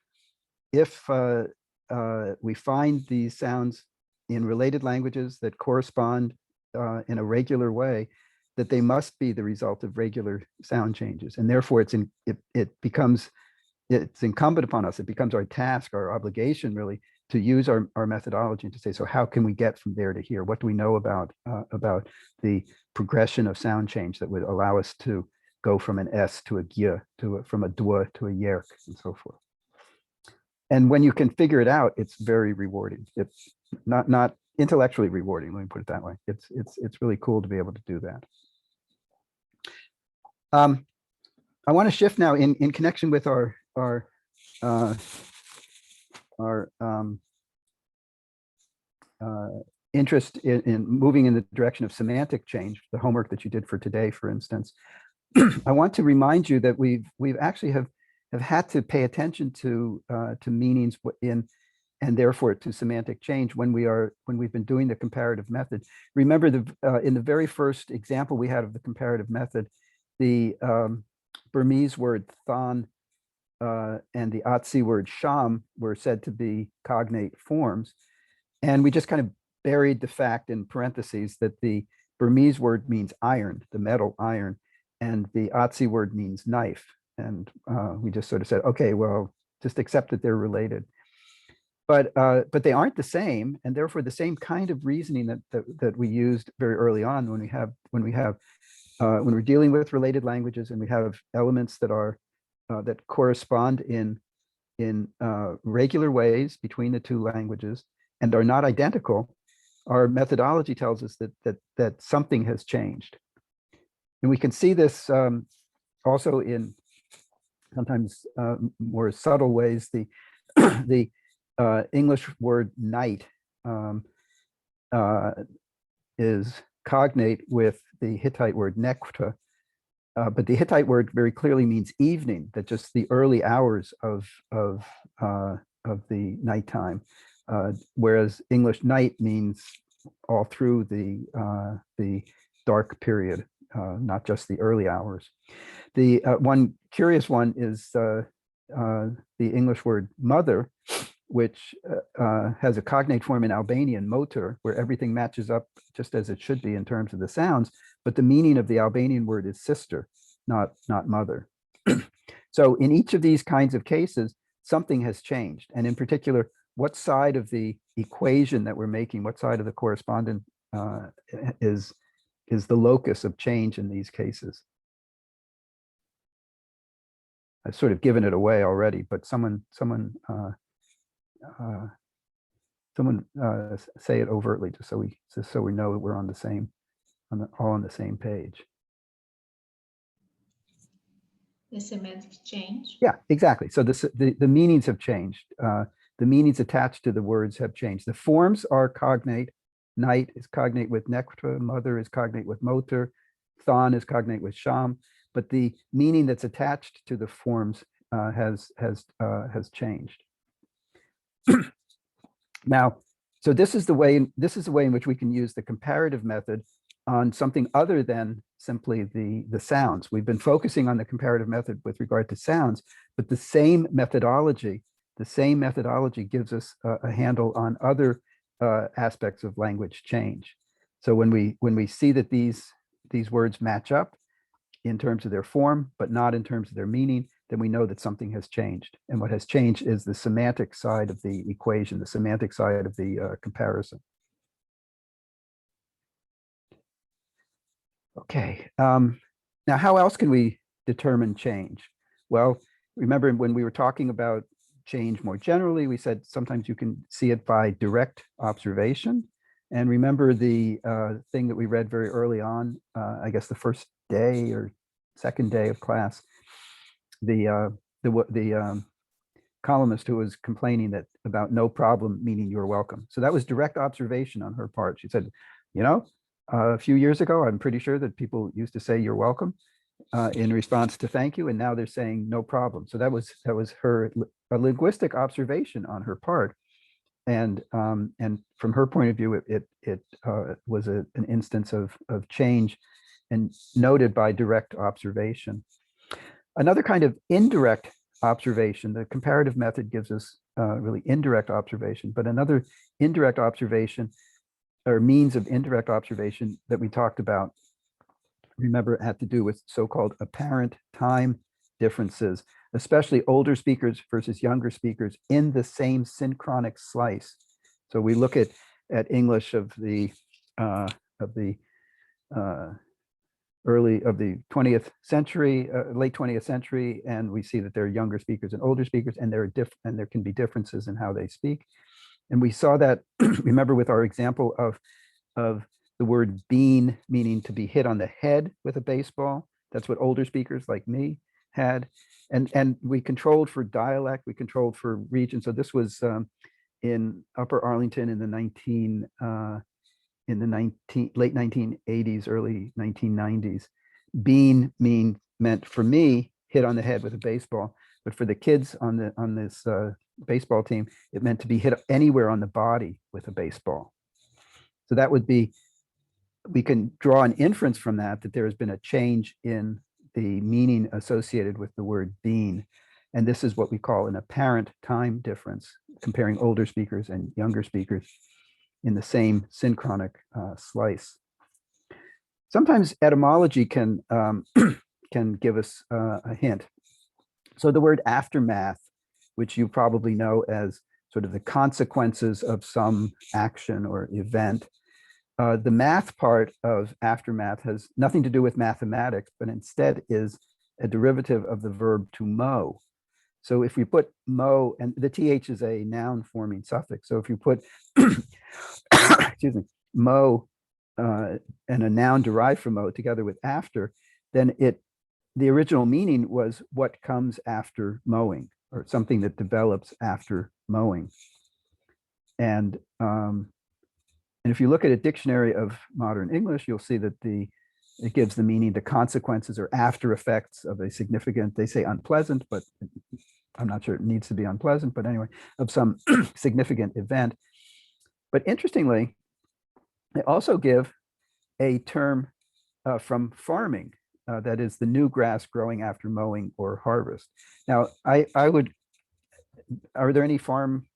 we find these sounds in related languages that correspond in a regular way, that they must be the result of regular sound changes, and therefore it's incumbent upon us. It becomes our task, our obligation, really, to use our methodology and to say, so how can we get from there to here? What do we know about the progression of sound change that would allow us to go from an S to a G, from a dwa to a yerk, and so forth. And when you can figure it out, it's very rewarding. It's not intellectually rewarding, let me put it that way. It's really cool to be able to do that. I want to shift now in connection with our interest in moving in the direction of semantic change, the homework that you did for today, for instance. I want to remind you that we've actually have had to pay attention to meanings and therefore to semantic change when we've been doing the comparative method. Remember, in the very first example we had of the comparative method, the Burmese word thon and the Otzi word sham were said to be cognate forms. And we just kind of buried the fact in parentheses that the Burmese word means iron, the metal iron, and the Otzi word means knife. And we just sort of said, okay, well, just accept that they're related. But they aren't the same, and therefore the same kind of reasoning that we used very early on when we're dealing with related languages and we have elements that are that correspond in regular ways between the two languages and are not identical, our methodology tells us that something has changed. And we can see this also in sometimes more subtle ways. The English word night is cognate with the Hittite word nekta, but the Hittite word very clearly means evening, that just the early hours of the nighttime, whereas English night means all through the dark period, not just the early hours. The one curious one is the English word mother, which has a cognate form in Albanian, motor, where everything matches up just as it should be in terms of the sounds, but the meaning of the Albanian word is sister, not mother. So in each of these kinds of cases, something has changed. And in particular, what side of the equation that we're making, what side of the correspondent is the locus of change in these cases? I've sort of given it away already, but someone say it overtly, just so we know that we're on the same, all on the same page. The semantic change. Yeah, exactly. So the meanings have changed. The meanings attached to the words have changed. The forms are cognate. Night is cognate with nekta, mother is cognate with motor, thon is cognate with sham, but the meaning that's attached to the forms has changed. Now, so this is the way in which we can use the comparative method on something other than simply the sounds. We've been focusing on the comparative method with regard to sounds, but the same methodology gives us a handle on other aspects of language change. So when we see that these words match up in terms of their form, but not in terms of their meaning, then we know that something has changed. And what has changed is the semantic side of the equation, the semantic side of the comparison. Okay, now how else can we determine change? Well, remember when we were talking about change more generally, we said sometimes you can see it by direct observation. And remember the thing that we read very early on, I guess the first day or second day of class, the columnist who was complaining that about no problem meaning you're welcome. So that was direct observation on her part. She said, you know, a few years ago, I'm pretty sure that people used to say you're welcome in response to thank you, and now they're saying no problem. So that was a linguistic observation on her part, and from her point of view, it was an instance of change and noted by direct observation. Another kind of indirect observation, the comparative method gives us really indirect observation, but another indirect observation or means of indirect observation that we talked about, remember, it had to do with so-called apparent time differences, especially older speakers versus younger speakers in the same synchronic slice. So we look at English of the early of the 20th century, late 20th century, and we see that there are younger speakers and older speakers, and there can be differences in how they speak. And we saw that, remember, with our example of the word bean, meaning to be hit on the head with a baseball. That's what older speakers like me had. And we controlled for dialect, we controlled for region. So this was in Upper Arlington in the late 1980s, early 1990s. Bean meant for me hit on the head with a baseball, but for the kids on this baseball team, it meant to be hit anywhere on the body with a baseball. So that would be, we can draw an inference from that there has been a change in the meaning associated with the word bean. And this is what we call an apparent time difference, comparing older speakers and younger speakers in the same synchronic slice. Sometimes etymology can give us a hint. So the word aftermath, which you probably know as sort of the consequences of some action or event, the math part of aftermath has nothing to do with mathematics, but instead is a derivative of the verb to mow. So if we put mow, and the th is a noun forming suffix. So if you put, excuse me, mow and a noun derived from mow together with after, then the original meaning was what comes after mowing, or something that develops after mowing. And if you look at a dictionary of modern English, you'll see that it gives the meaning the consequences or after effects of a significant, they say unpleasant, but I'm not sure it needs to be unpleasant, but anyway, of some significant event. But interestingly, they also give a term from farming, that is the new grass growing after mowing or harvest. Now, are there any farm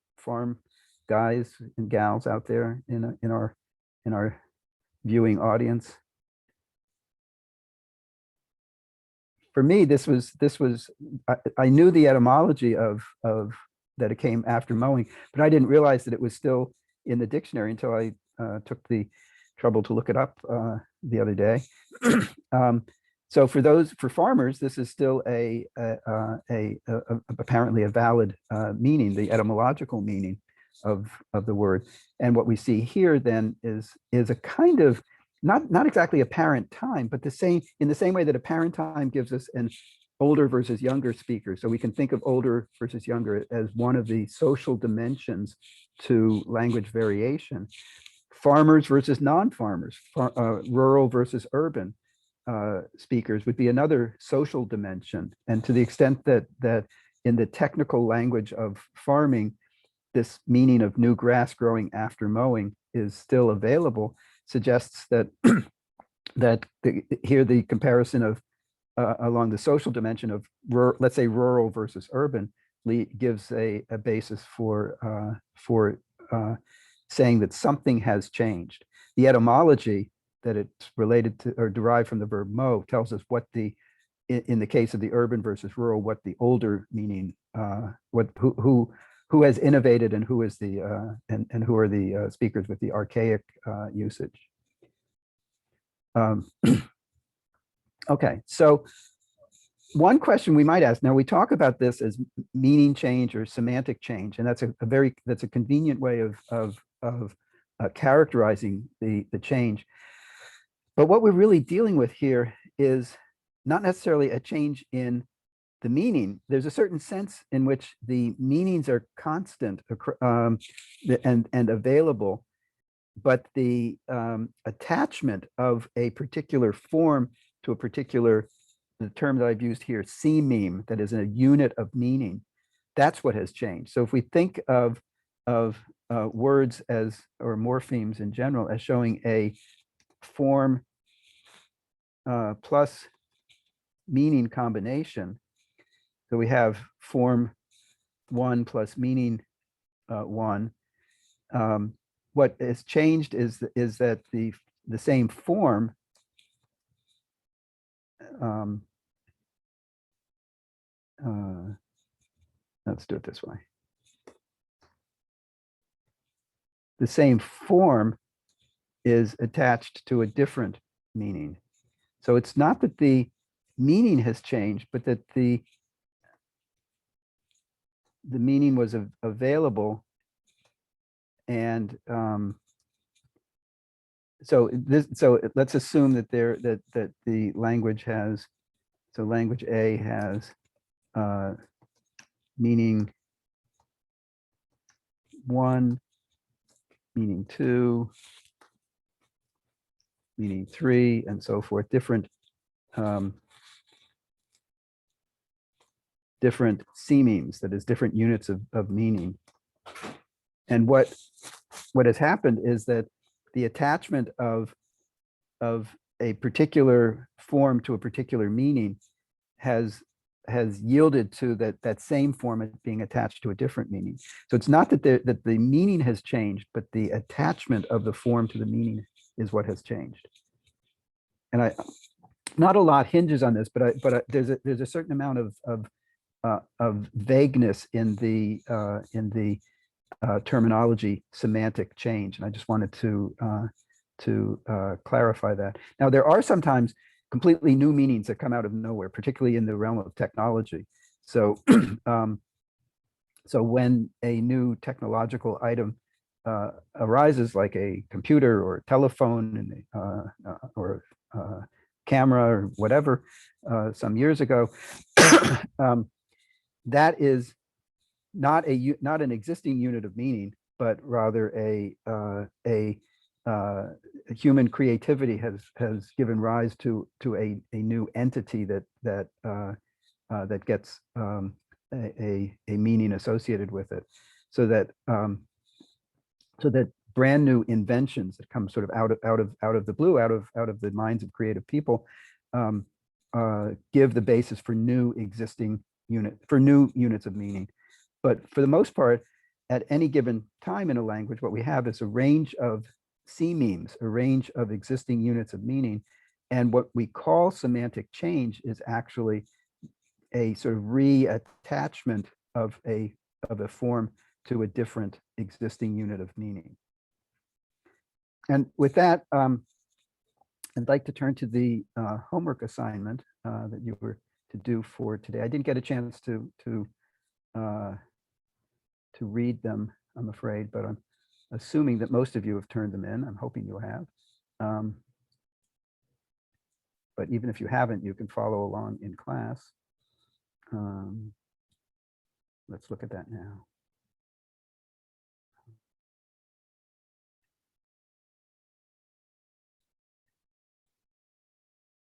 guys and gals out there in our viewing audience? For me, this was I knew the etymology of that it came after mowing, but I didn't realize that it was still in the dictionary until I took the trouble to look it up the other day. So for farmers, this is still apparently a valid meaning, the etymological meaning of the word. And what we see here then is a kind of not exactly apparent time, but in the same way that apparent time gives us an older versus younger speaker. So we can think of older versus younger as one of the social dimensions to language variation. Farmers versus non-farmers, rural versus urban speakers would be another social dimension. And to the extent that in the technical language of farming, this meaning of new grass growing after mowing is still available, suggests that here the comparison of along the social dimension of let's say rural versus urban gives a basis for saying that something has changed. The etymology that it's related to or derived from the verb mow tells us what in the case of the urban versus rural, what the older meaning, who has innovated and who is and who are the speakers with the archaic usage. Okay, so one question we might ask, now we talk about this as meaning change or semantic change, and that's a convenient way of characterizing the change. But what we're really dealing with here is not necessarily a change in the meaning. There's a certain sense in which the meanings are constant and available, but the attachment of a particular form to a particular, the term that I've used here, C-meme, that is a unit of meaning, that's what has changed. So if we think of words or morphemes in general as showing a form plus meaning combination. So we have form 1 plus meaning 1. What has changed is that the same form let's do it this way. The same form is attached to a different meaning. So it's not that the meaning has changed, but that the meaning was available. And so let's assume that that the language has, so language A has meaning 1, meaning 2, meaning 3, and so forth, different different seemings, that is different units of meaning. And what has happened is that the attachment of a particular form to a particular meaning has yielded to that same form being attached to a different meaning. So it's not that the meaning has changed, but the attachment of the form to the meaning is what has changed. And not a lot hinges on this, but there's a certain amount of vagueness in the terminology semantic change, and I just wanted to clarify that. Now, there are sometimes completely new meanings that come out of nowhere, particularly in the realm of technology. So, so when a new technological item arises, like a computer or a telephone or camera or whatever, some years ago, that is not an existing unit of meaning, but rather a human creativity has given rise to a new entity that gets a meaning associated with it, so that brand new inventions that come sort of out of the blue, out of the minds of creative people, give the basis for new units of meaning. But for the most part, at any given time in a language, what we have is a range of seemings, a range of existing units of meaning. And what we call semantic change is actually a sort of reattachment of a form to a different existing unit of meaning. And with that, I'd like to turn to the homework assignment that you were to do for today. I didn't get a chance to read them, I'm afraid, but I'm assuming that most of you have turned them in. I'm hoping you have. But even if you haven't, you can follow along in class. Let's look at that now.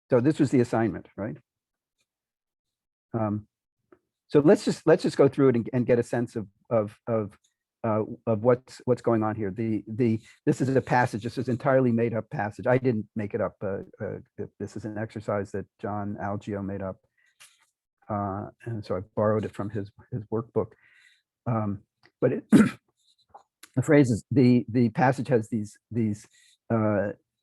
So this was the assignment, right? So let's just go through it and get a sense of what's going on here. This is a passage. This is entirely made up passage. I didn't make it up. This is an exercise that John Algeo made up, and so I borrowed it from his workbook. But the phrases, the passage has these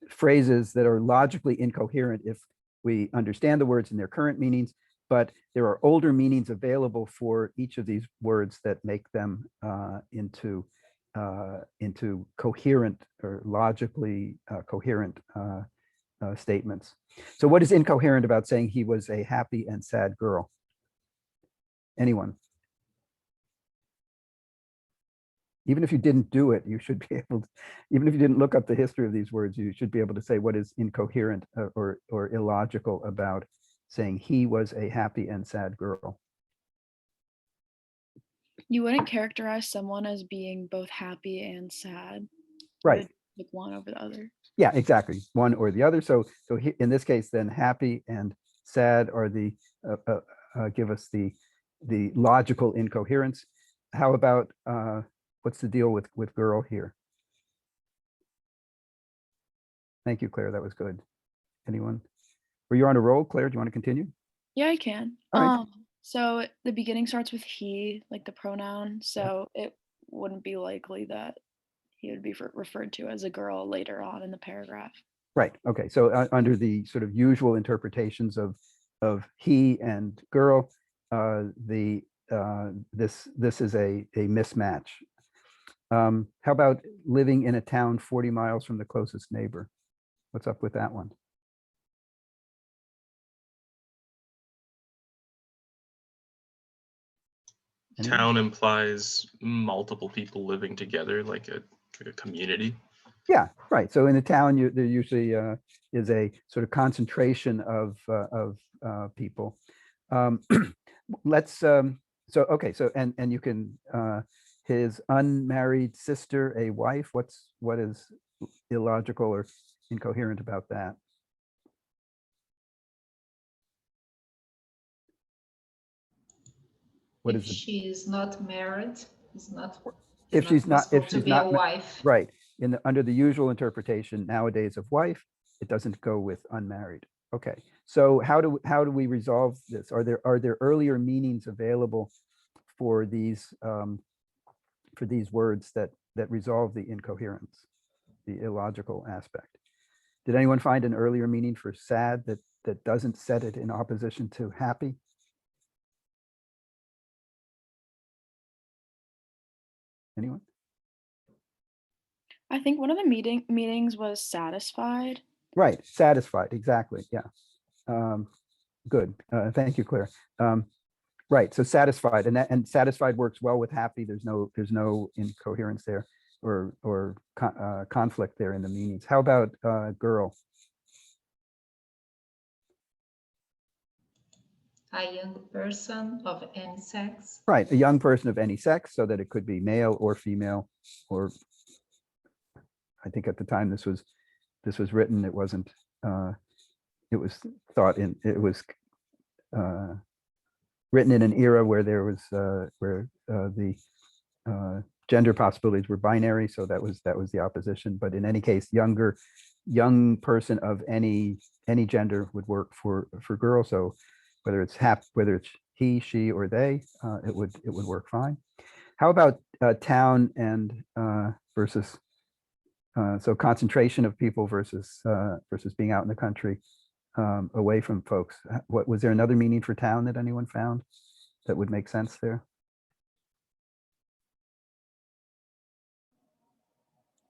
phrases that are logically incoherent if we understand the words in their current meanings, but there are older meanings available for each of these words that make them into coherent or logically coherent statements. So what is incoherent about saying he was a happy and sad girl? Anyone? Even if you didn't do it, you should be able to, even if you didn't look up the history of these words, you should be able to say what is incoherent or illogical about saying he was a happy and sad girl. You wouldn't characterize someone as being both happy and sad. Right. Like one over the other. Yeah, exactly. One or the other. So in this case, then happy and sad are the give us the logical incoherence. How about what's the deal with girl here? Thank you, Claire. That was good. Anyone? Or you're on a roll, Claire? Do you want to continue? Yeah, I can. All right. So the beginning starts with he, like the pronoun. So it wouldn't be likely that he would be referred to as a girl later on in the paragraph. Right. Okay. So under the sort of usual interpretations of he and girl, this is a mismatch. How about living in a town 40 miles from the closest neighbor? What's up with that one? Anyone? Town implies multiple people living together, like a community. Yeah, right. So in a town, there usually is a sort of concentration of people. Okay. So and you can his unmarried sister, a wife. What is illogical or incoherent about that? What If is the, she is not married, it's not. if she's not possible if to she's be not a wife. right under the usual interpretation nowadays of wife, it doesn't go with unmarried. Okay. So how do we resolve this? Are there earlier meanings available for these words that resolve the incoherence, the illogical aspect? Did anyone find an earlier meaning for sad that doesn't set it in opposition to happy? Anyone? I think one of the meanings was satisfied. Right, satisfied, exactly. Yeah. Good. Thank you, Claire. Right. So satisfied, and satisfied works well with happy. There's no incoherence there or conflict there in the meanings. How about girl? A young person of any sex. Right. A young person of any sex, so that it could be male or female, or I think at the time this was written, it wasn't. It was thought in. It was written in an era where there was where the gender possibilities were binary, so that was the opposition. But in any case, young person of any gender would work for girl. So whether it's he, she, or they, it would work fine. How about town and versus so concentration of people versus being out in the country, away from folks? What was there another meaning for town that anyone found that would make sense there?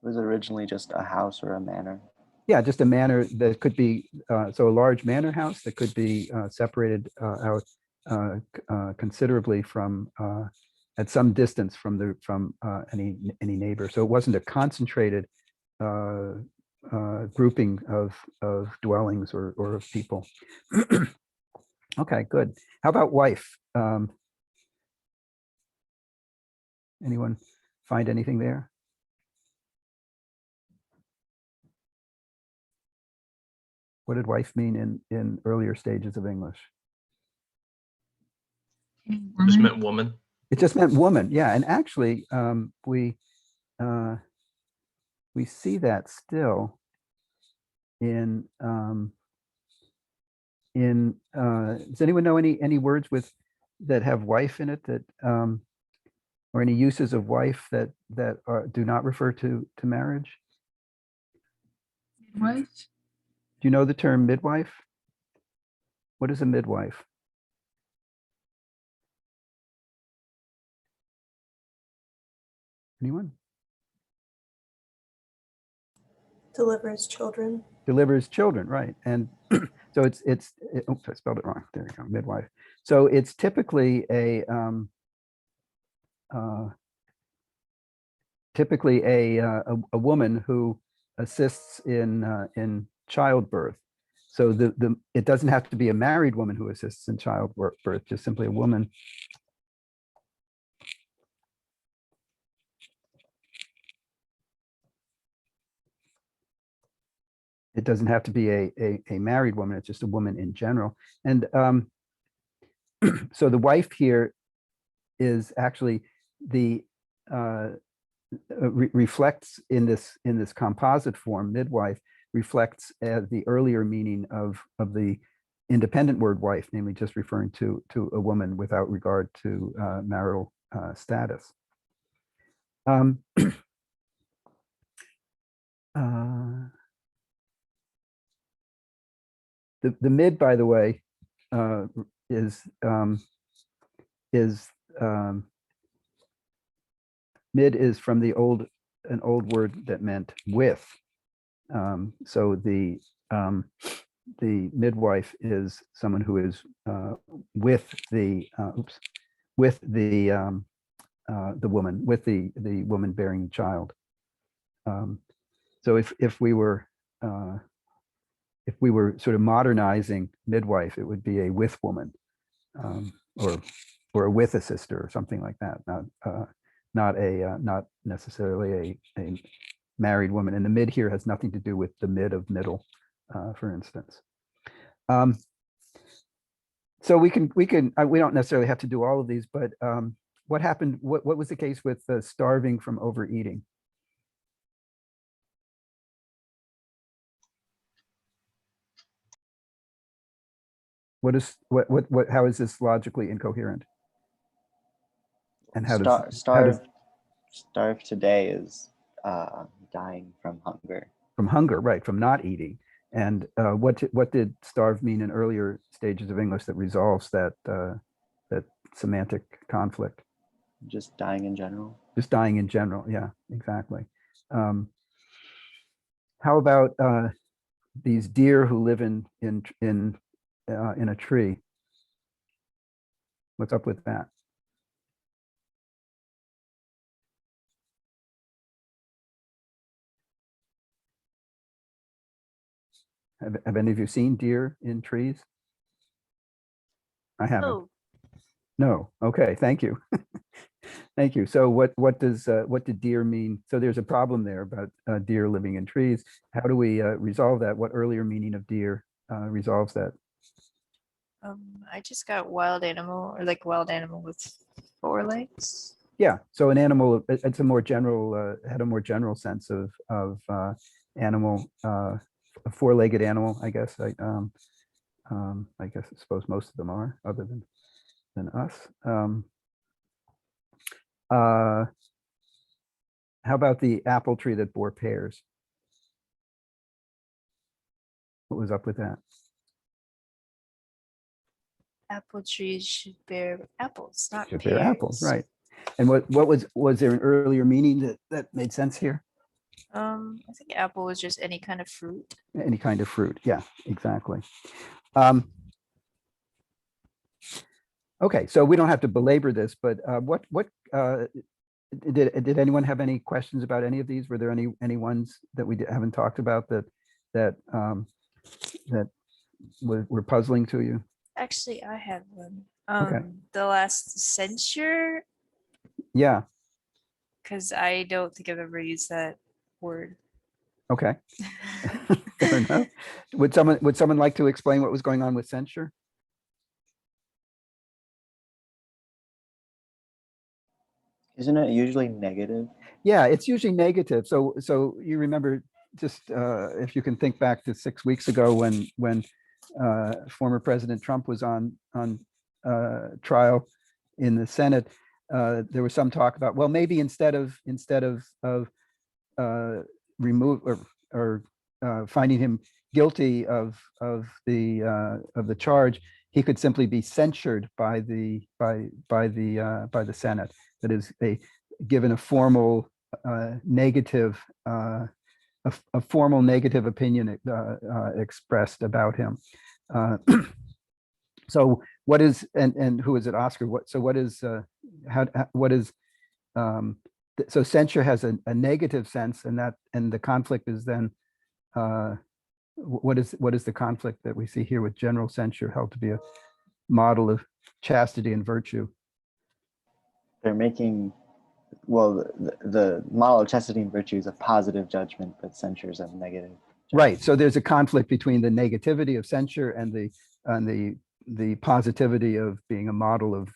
It was originally just a house or a manor. Yeah, just a manor that could be, so a large manor house that could be separated out considerably from, at some distance from any neighbor. So it wasn't a concentrated grouping of dwellings or of people. Okay, good. How about wife? Anyone find anything there? What did wife mean in earlier stages of English? Just meant woman. It just meant woman. Yeah, and actually, we see that still in does anyone know any words that have wife in it that or any uses of wife that do not refer to marriage? What? Do you know the term midwife? What is a midwife? Anyone? Delivers children. Delivers children, right? And so oops, I spelled it wrong. There you go, midwife. So it's typically a woman who assists in childbirth. So it doesn't have to be a married woman who assists in childbirth, just simply a woman. It doesn't have to be a married woman, it's just a woman in general. And so the wife here is actually reflects in this composite form, midwife, reflects the earlier meaning of the independent word wife, namely just referring to a woman without regard to marital status. The mid, by the way, is mid is from an old word that meant with. So the midwife is someone who is with the woman, with the woman bearing the child. So if we were sort of modernizing midwife, it would be a with woman, or a with a sister or something like that. Not necessarily a married woman. And the mid here has nothing to do with the mid of middle, for instance. So we don't necessarily have to do all of these, but what happened? What was the case with starving from overeating? How is this logically incoherent? And how does Starve today is dying from hunger. From hunger, right? From not eating. And what did starve mean in earlier stages of English that resolves that semantic conflict? Just dying in general. Just dying in general. Yeah, exactly. How about these deer who live in a tree? What's up with that? Have any of you seen deer in trees? I haven't. Oh, No. Okay. Thank you. Thank you. So what did deer mean? So there's a problem there about deer living in trees. How do we resolve that? What earlier meaning of deer resolves that? I just got wild animal, or like wild animal with 4 legs. Yeah. So an animal, it's a more general, had a more general sense of animal, a 4-legged animal, I guess. I suppose most of them are, other than us. How about the apple tree that bore pears? What was up with that? Apple trees should bear apples, not Should pears. bear apples, right? And what was there an earlier meaning that made sense here? I think apple was just any kind of fruit. Any kind of fruit. Yeah, exactly. Okay, so we don't have to belabor this, but did anyone have any questions about any of these? Were there any ones that we haven't talked about that were puzzling to you? Actually, I have one. Okay. The last censure, Yeah. because I don't think I've ever used that word. Okay. Fair enough. Would someone like to explain what was going on with censure? Isn't it usually negative? Yeah, it's usually negative. So you remember, just if you can think back to 6 weeks ago when former President Trump was on trial in the Senate, there was some talk about, well, maybe instead of remove or finding him guilty of the charge, he could simply be censured by the Senate. That is, given a formal negative a formal negative opinion expressed about him. So what is, and who is it, Oscar? What is so censure has a negative sense, and the conflict is then what is the conflict that we see here with general censure held to be a model of chastity and virtue? They're making, well, the model of chastity and virtue is a positive judgment, but censure is a negative judgment. Right. So there's a conflict between the negativity of censure and the positivity of being a model of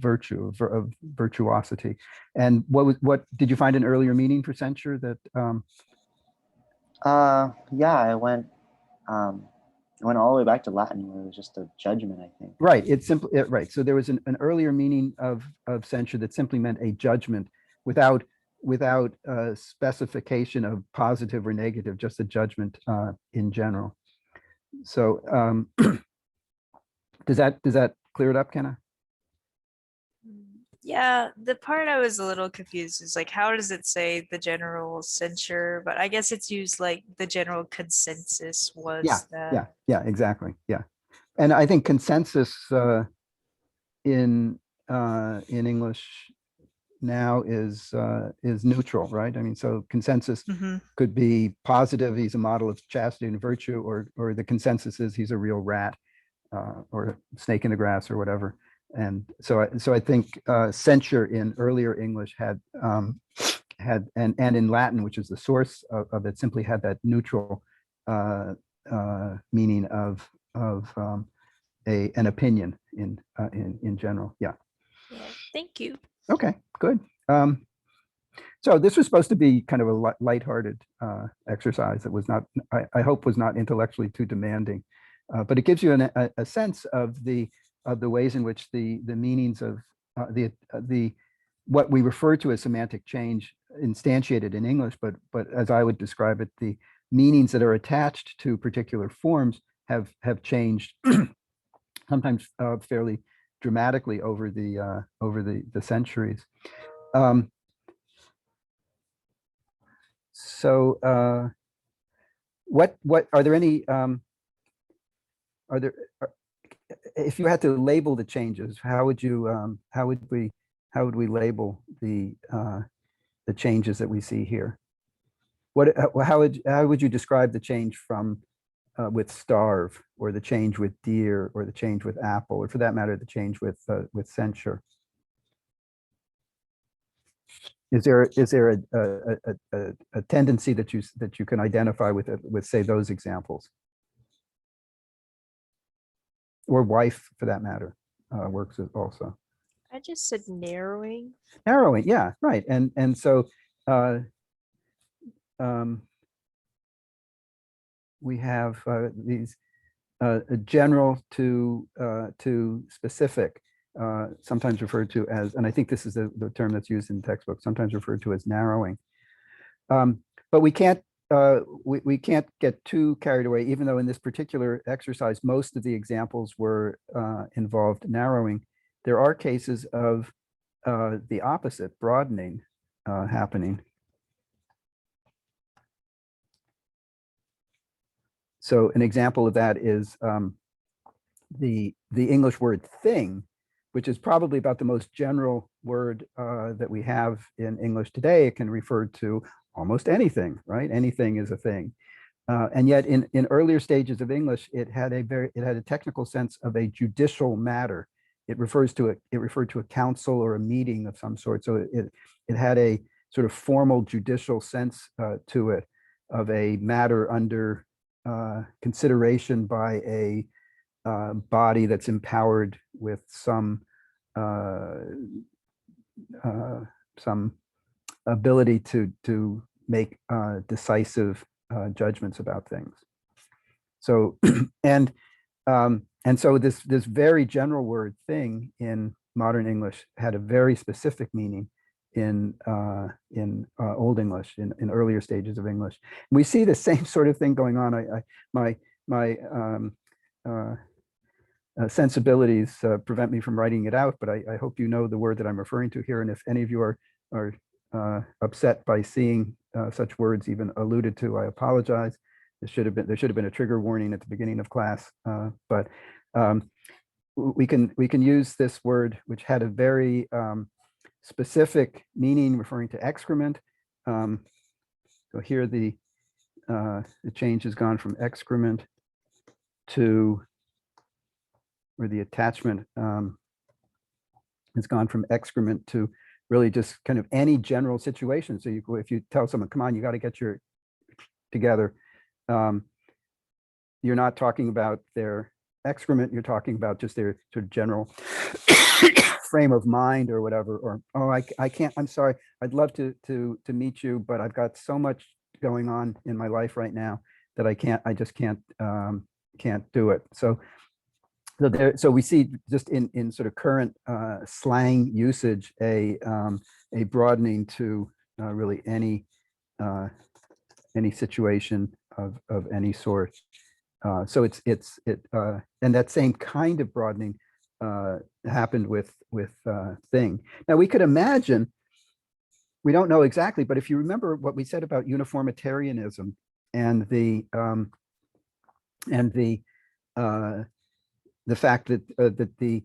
virtue, of virtuosity. And what did you find an earlier meaning for censure that Yeah, I went all the way back to Latin where it was just a judgment, I think. Right. It's simply right. So there was an earlier meaning of censure that simply meant a judgment without specification of positive or negative, just a judgment in general. So does that clear it up, Kenna? Yeah, the part I was a little confused is like, how does it say the general censure? But I guess it's used like the general consensus was that. Yeah, exactly. Yeah. And I think consensus in English now is neutral, right? I mean, so consensus Mhm. could be positive, he's a model of chastity and virtue, or the consensus is he's a real rat, or a snake in the grass, or whatever. And so I think censure in earlier English had and in Latin, which is the source of it, simply had that neutral meaning of an opinion in general. Yeah. Yeah, thank you. Okay, good. So this was supposed to be kind of a lighthearted exercise that was not, I hope, was not intellectually too demanding, but it gives you a sense of the ways in which the meanings of the what we refer to as semantic change instantiated in English, but as I would describe it, the meanings that are attached to particular forms have changed sometimes fairly dramatically over the centuries. So what are there any if you had to label the changes, how would we label the changes that we see here? How would you describe the change from with starve, or the change with deer, or the change with apple, or for that matter, the change with censure? Is there a tendency that you can identify with say those examples? Or wife, for that matter, works also. I just said narrowing. Narrowing, yeah, right. And so we have these general to specific, sometimes referred to as, and I think this is the term that's used in textbooks, sometimes referred to as narrowing. But we can't get too carried away, even though in this particular exercise, most of the examples were involved narrowing. There are cases of the opposite, broadening, happening. So an example of that is the English word thing, which is probably about the most general word that we have in English today. It can refer to almost anything, right? Anything is a thing. And yet in earlier stages of English, it had a technical sense of a judicial matter. It referred to a council or a meeting of some sort. So it had a sort of formal judicial sense to it, of a matter under consideration by a body that's empowered with some ability to make decisive judgments about things. So and so this very general word thing in modern English had a very specific meaning in Old English, in earlier stages of English. We see the same sort of thing going on. My sensibilities prevent me from writing it out, but I hope you know the word that I'm referring to here. And if any of you are upset by seeing such words even alluded to, I apologize. There should have been a trigger warning at the beginning of class, but we can use this word, which had a very specific meaning, referring to excrement. So here the change has gone from excrement to, or the attachment has gone from excrement to really just kind of any general situation. So if you tell someone, come on, you got to get your together, you're not talking about their excrement, you're talking about just their sort of general frame of mind or whatever. Or, oh, I can't, I'm sorry, I'd love to meet you, but I've got so much going on in my life right now that I just can't do it. So so we see just in sort of current slang usage a broadening to really any situation of any sort. So and that same kind of broadening happened with thing. Now we could imagine, we don't know exactly, but if you remember what we said about uniformitarianism and the fact that the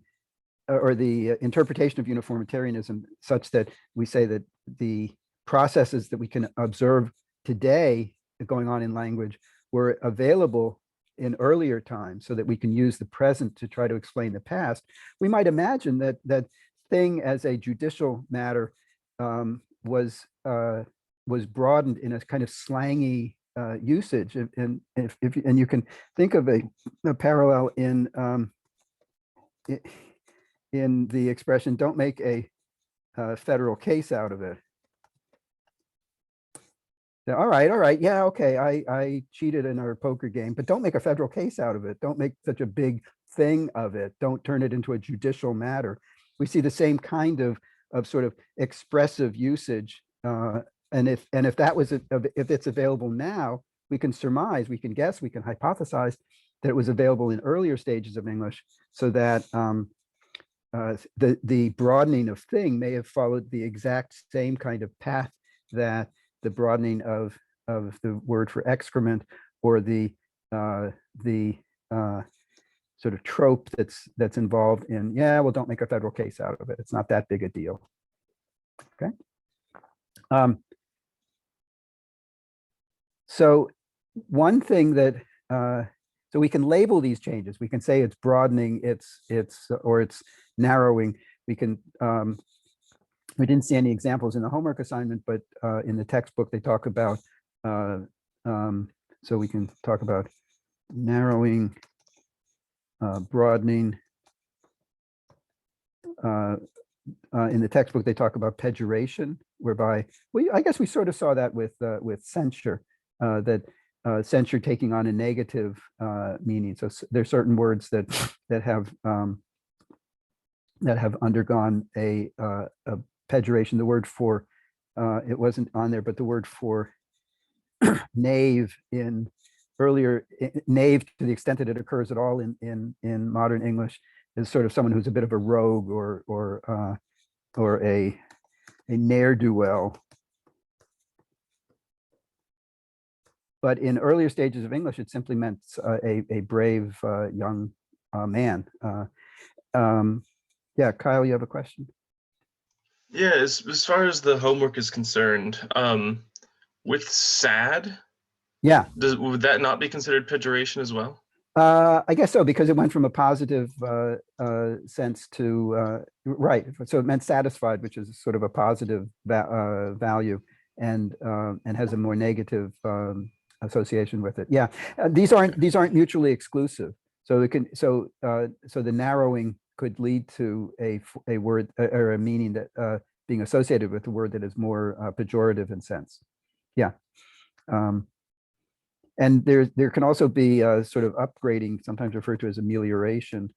interpretation of uniformitarianism such that we say that the processes that we can observe today going on in language were available in earlier times, so that we can use the present to try to explain the past, we might imagine that thing as a judicial matter was broadened in a kind of slangy usage, and you can think of a parallel in the expression "don't make a federal case out of it." All right, yeah, okay, I cheated in our poker game, but don't make a federal case out of it. Don't make such a big thing of it. Don't turn it into a judicial matter. We see the same kind of sort of expressive usage, and if that was if it's available now, we can surmise, we can guess, we can hypothesize that it was available in earlier stages of English, so that the broadening of thing may have followed the exact same kind of path that the broadening of the word for excrement, or the sort of trope that's involved in, yeah, well, don't make a federal case out of it. It's not that big a deal. Okay. So one thing that so we can label these changes. We can say it's broadening, or it's narrowing. We can we didn't see any examples in the homework assignment, but in the textbook they talk about, so we can talk about narrowing, broadening. In the textbook they talk about pejoration, whereby I guess we sort of saw that with censure, that censure taking on a negative meaning. So there's certain words that have undergone a pejoration. The word for it wasn't on there, but the word for knave in earlier, knave, to the extent that it occurs at all in modern English, is sort of someone who's a bit of a rogue, or a ne'er-do-well. But in earlier stages of English, it simply meant a brave young man. Yeah, Kyle, you have a question? Yeah, as far as the homework is concerned, with sad, Yeah, would that not be considered pejoration as well? I guess so, because it went from a positive sense to right. So it meant satisfied, which is sort of a positive value, and has a more negative association with it. Yeah, these aren't mutually exclusive. So it can so the narrowing could lead to a word or a meaning that being associated with a word that is more pejorative in sense. Yeah. And there can also be sort of upgrading, sometimes referred to as amelioration,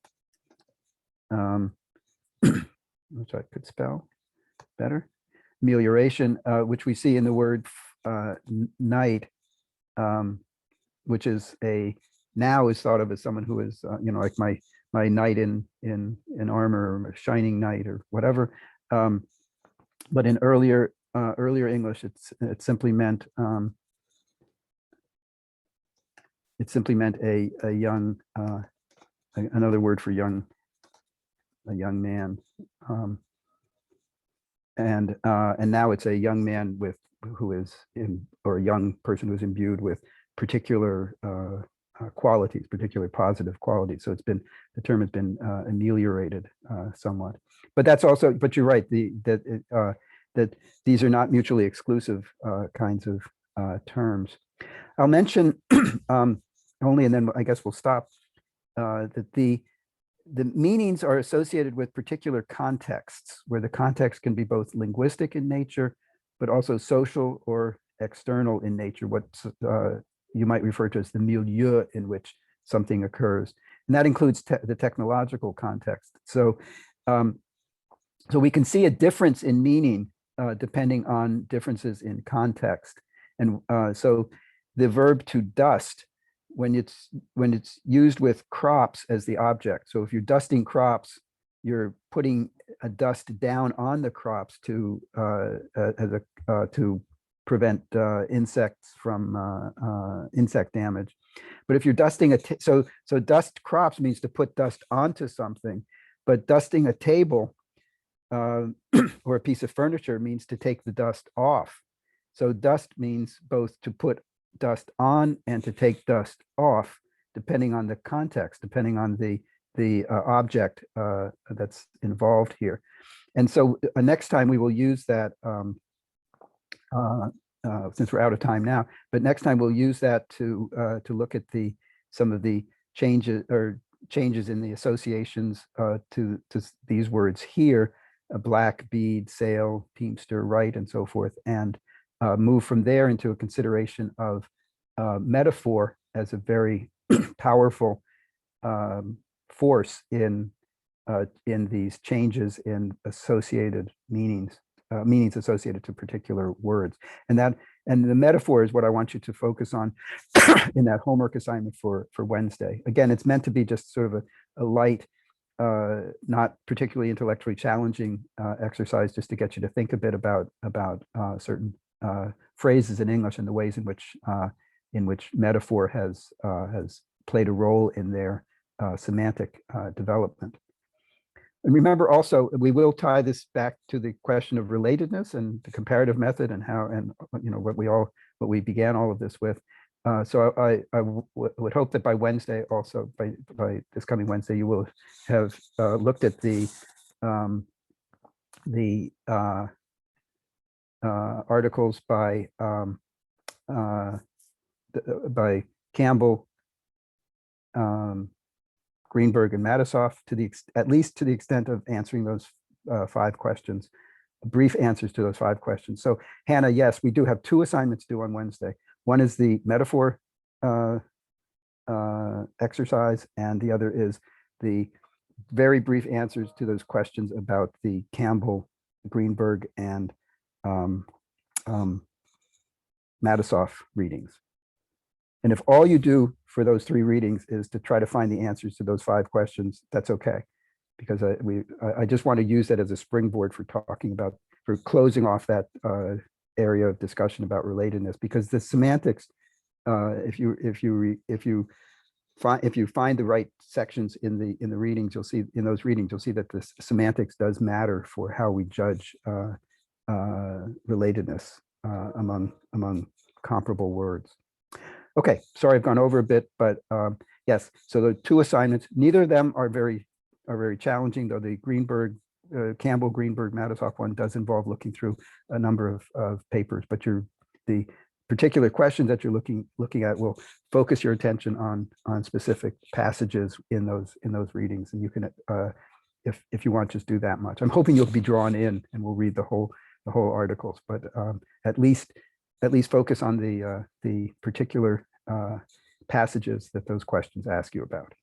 which I could spell better. Amelioration, which we see in the word knight, which is now is thought of as someone who is, like my knight in armor, or shining knight, or whatever. But in earlier English, it simply meant a young, another word for young, a young man, and now it's a young man who is or a young person who is imbued with particular qualities, particularly positive qualities. So the term has been ameliorated somewhat. But that's also, but you're right, that these are not mutually exclusive kinds of terms. I'll mention only, and then I guess we'll stop, that the meanings are associated with particular contexts, where the context can be both linguistic in nature, but also social or external in nature, what you might refer to as the milieu in which something occurs. And that includes the technological context. So, so we can see a difference in meaning depending on differences in context. And so the verb to dust, when it's used with crops as the object. So if you're dusting crops, you're putting a dust down on the crops to to prevent insects from insect damage. But if you're dusting so dust crops means to put dust onto something, but dusting a table or a piece of furniture means to take the dust off. So dust means both to put dust on and to take dust off, depending on the context, depending on the object that's involved here. And so next time we will use that, since we're out of time now, but next time we'll use that to look at some of the changes in the associations to these words here, a black, bead, sail, teamster, right, and so forth, and move from there into a consideration of metaphor as a very powerful force in these changes in associated meanings associated to particular words. And the metaphor is what I want you to focus on in that homework assignment for Wednesday. Again, it's meant to be just sort of a light, not particularly intellectually challenging exercise, just to get you to think a bit about certain phrases in English and the ways in which metaphor has played a role in their semantic development. And remember also, we will tie this back to the question of relatedness and the comparative method and how, and what we began all of this with. So I would hope that by Wednesday, also by this coming Wednesday, you will have looked at the articles by Campbell, Greenberg, and Matisoff, at least to the extent of answering those 5 questions, brief answers to those 5 questions. So Hannah, yes, we do have 2 assignments due on Wednesday. One is the metaphor exercise, and the other is the very brief answers to those questions about the Campbell, Greenberg, and Matisoff readings. And if all you do for those 3 readings is to try to find the answers to those 5 questions, that's okay, because I just want to use that as a springboard for closing off that area of discussion about relatedness, because the semantics, if you find the right sections in the readings, you'll see that the semantics does matter for how we judge relatedness among comparable words. Okay, sorry, I've gone over a bit, but yes, so the 2 assignments, neither of them are very challenging, though the Campbell, Greenberg, Matisoff one does involve looking through a number of papers, but the particular questions that you're looking at will focus your attention on specific passages in those readings, and you can, if you want, just do that much. I'm hoping you'll be drawn in and we'll read the whole articles, but at least focus on the particular passages that those questions ask you about.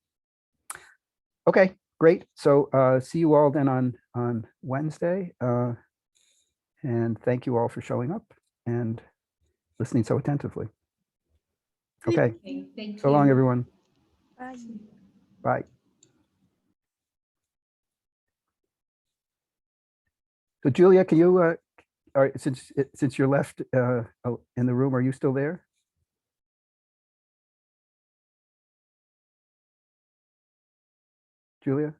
Okay, great. So see you all then on Wednesday. And thank you all for showing up and listening so attentively. Okay, Okay, thank so long, you. everyone. Bye. Bye. So Julia, can you, since you're left in the room, are you still there? Julia?